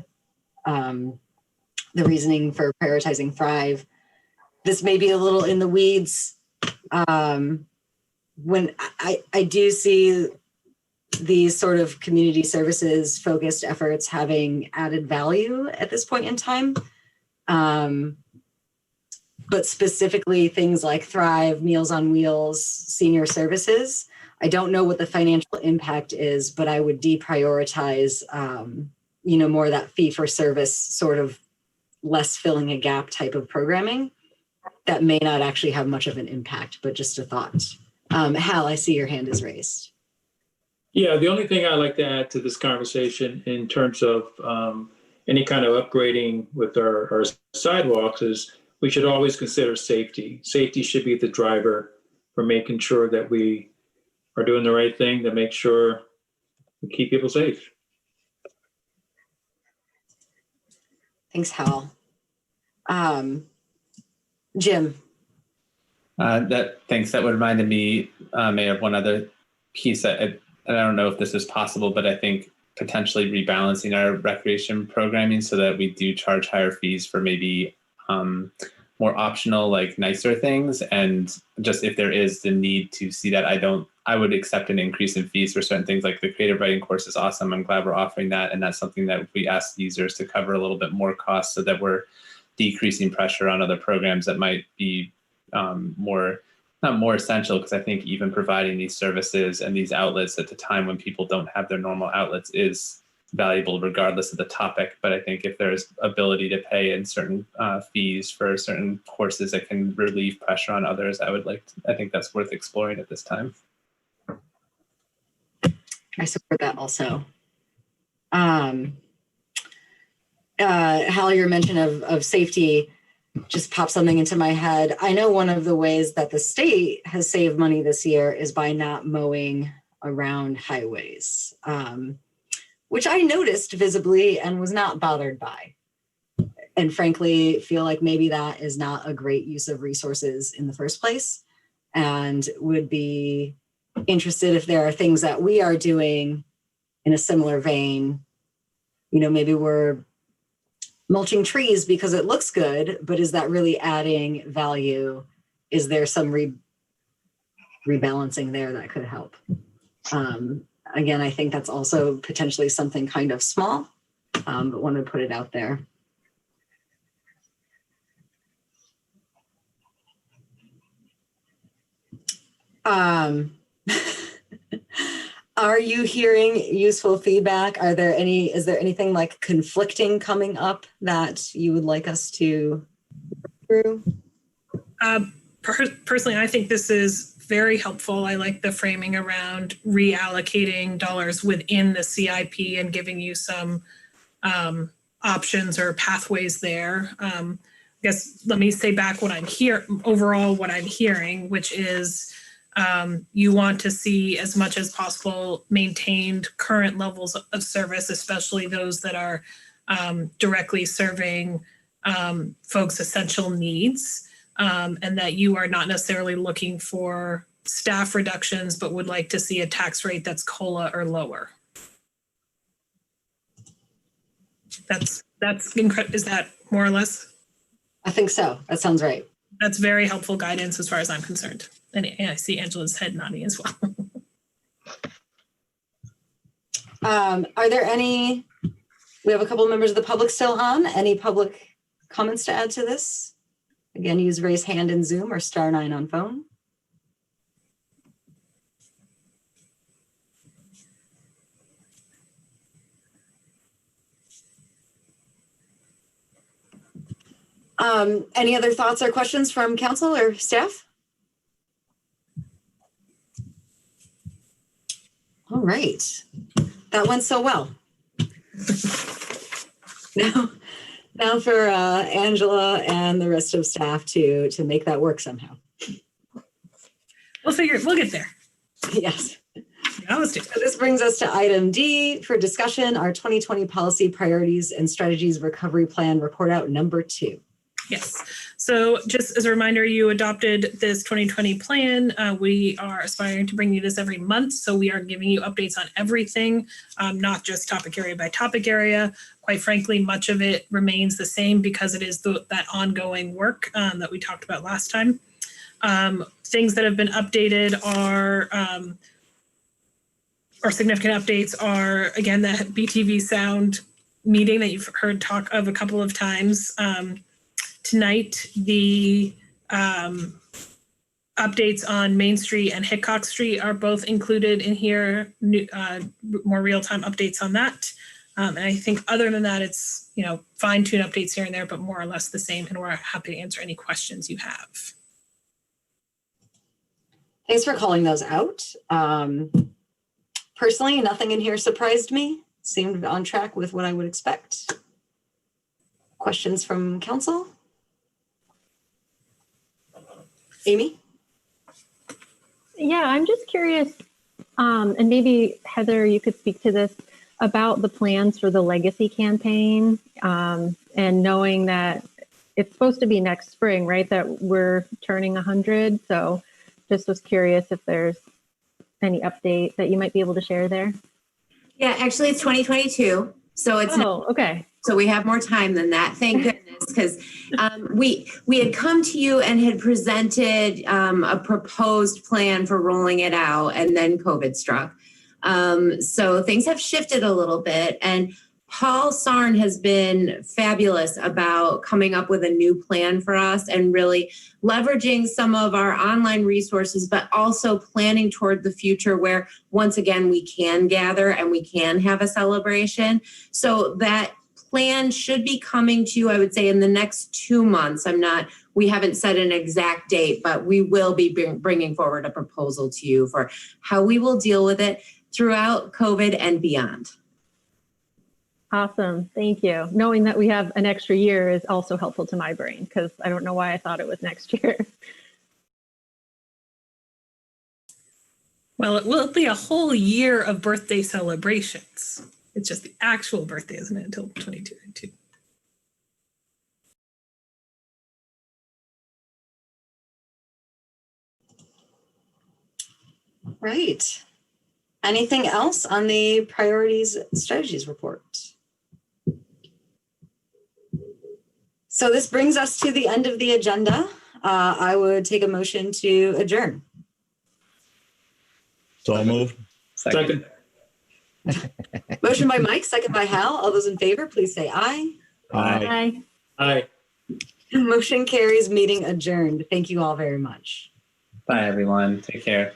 the reasoning for prioritizing Thrive. This may be a little in the weeds. When I do see these sort of community services focused efforts having added value at this point in time. But specifically things like Thrive, Meals on Wheels, senior services. I don't know what the financial impact is, but I would deprioritize, more of that fee for service, sort of less filling a gap type of programming that may not actually have much of an impact, but just a thought. Hal, I see your hand is raised. Yeah, the only thing I'd like to add to this conversation in terms of any kind of upgrading with our sidewalks is we should always consider safety. Safety should be the driver for making sure that we are doing the right thing to make sure we keep people safe. Thanks, Hal. Jim. Thanks. That reminded me, Mayor, of one other piece that I don't know if this is possible, but I think potentially rebalancing our recreation programming so that we do charge higher fees for maybe more optional, like nicer things. And just if there is the need to see that, I would accept an increase in fees for certain things, like the creative writing course is awesome. I'm glad we're offering that. And that's something that we ask users to cover a little bit more cost so that we're decreasing pressure on other programs that might be not more essential, because I think even providing these services and these outlets at the time when people don't have their normal outlets is valuable regardless of the topic. But I think if there's ability to pay in certain fees for certain courses that can relieve pressure on others, I think that's worth exploring at this time. I support that also. Hal, your mention of safety just popped something into my head. I know one of the ways that the state has saved money this year is by not mowing around highways, which I noticed visibly and was not bothered by. And frankly, feel like maybe that is not a great use of resources in the first place, and would be interested if there are things that we are doing in a similar vein. Maybe we're mulching trees because it looks good, but is that really adding value? Is there some rebalancing there that could help? Again, I think that's also potentially something kind of small, but want to put it out there. Are you hearing useful feedback? Is there anything like conflicting coming up that you would like us to go through? Personally, I think this is very helpful. I like the framing around reallocating dollars within the CIP and giving you some options or pathways there. I guess let me say back what I'm hearing, which is you want to see as much as possible maintained current levels of service, especially those that are directly serving folks' essential needs, and that you are not necessarily looking for staff reductions, but would like to see a tax rate that's COLA or lower. That's incredible. Is that more or less? I think so. That sounds right. That's very helpful guidance as far as I'm concerned. And I see Angela's head nodding as well. Are there we have a couple of members of the public still on. Any public comments to add to this? Again, use raise hand in Zoom or *9 on phone. Any other thoughts or questions from council or staff? All right, that went so well. Now for Angela and the rest of staff to make that work somehow. We'll get there. Yes. Yeah, let's do it. So this brings us to item D for discussion, our 2020 policy priorities and strategies recovery plan report out number 2. Yes. So just as a reminder, you adopted this 2020 plan. We are aspiring to bring you this every month. So we are giving you updates on everything, not just topic area by topic area. Quite frankly, much of it remains the same because it is that ongoing work that we talked about last time. Things that have been updated are or significant updates are, again, the BTV Sound meeting that you've heard talk of a couple of times. Tonight, the updates on Main Street and Hickok Street are both included in here, more real-time updates on that. And I think other than that, it's, fine-tune updates here and there, but more or less the same. And we're happy to answer any questions you have. Thanks for calling those out. Personally, nothing in here surprised me. Seemed on track with what I would expect. Questions from council? Amy? Yeah, I'm just curious, and maybe Heather, you could speak to this, about the plans for the legacy campaign, and knowing that it's supposed to be next spring, right? That we're turning 100. So just was curious if there's any update that you might be able to share there. Yeah, actually it's 2022. So it's okay. So we have more time than that. Thank goodness, because we had come to you and had presented a proposed plan for rolling it out, and then COVID struck. So things have shifted a little bit, and Paul Sarn has been fabulous about coming up with a new plan for us and really leveraging some of our online resources, but also planning toward the future where once again we can gather and we can have a celebration. So that plan should be coming to you, I would say, in the next 2 months. We haven't set an exact date, but we will be bringing forward a proposal to you for how we will deal with it throughout COVID and beyond. Awesome. Thank you. Knowing that we have an extra year is also helpful to my brain, because I don't know why I thought it was next year. Well, it will be a whole year of birthday celebrations. It's just the actual birthday, isn't it, until 2022. Right. Anything else on the priorities strategies report? So this brings us to the end of the agenda. I would take a motion to adjourn. So moved. Second. Motion by Mike, second by Hal. All those in favor, please say aye. Aye. Bye. Aye. Motion carries, meeting adjourned. Thank you all very much. Bye, everyone. Take care.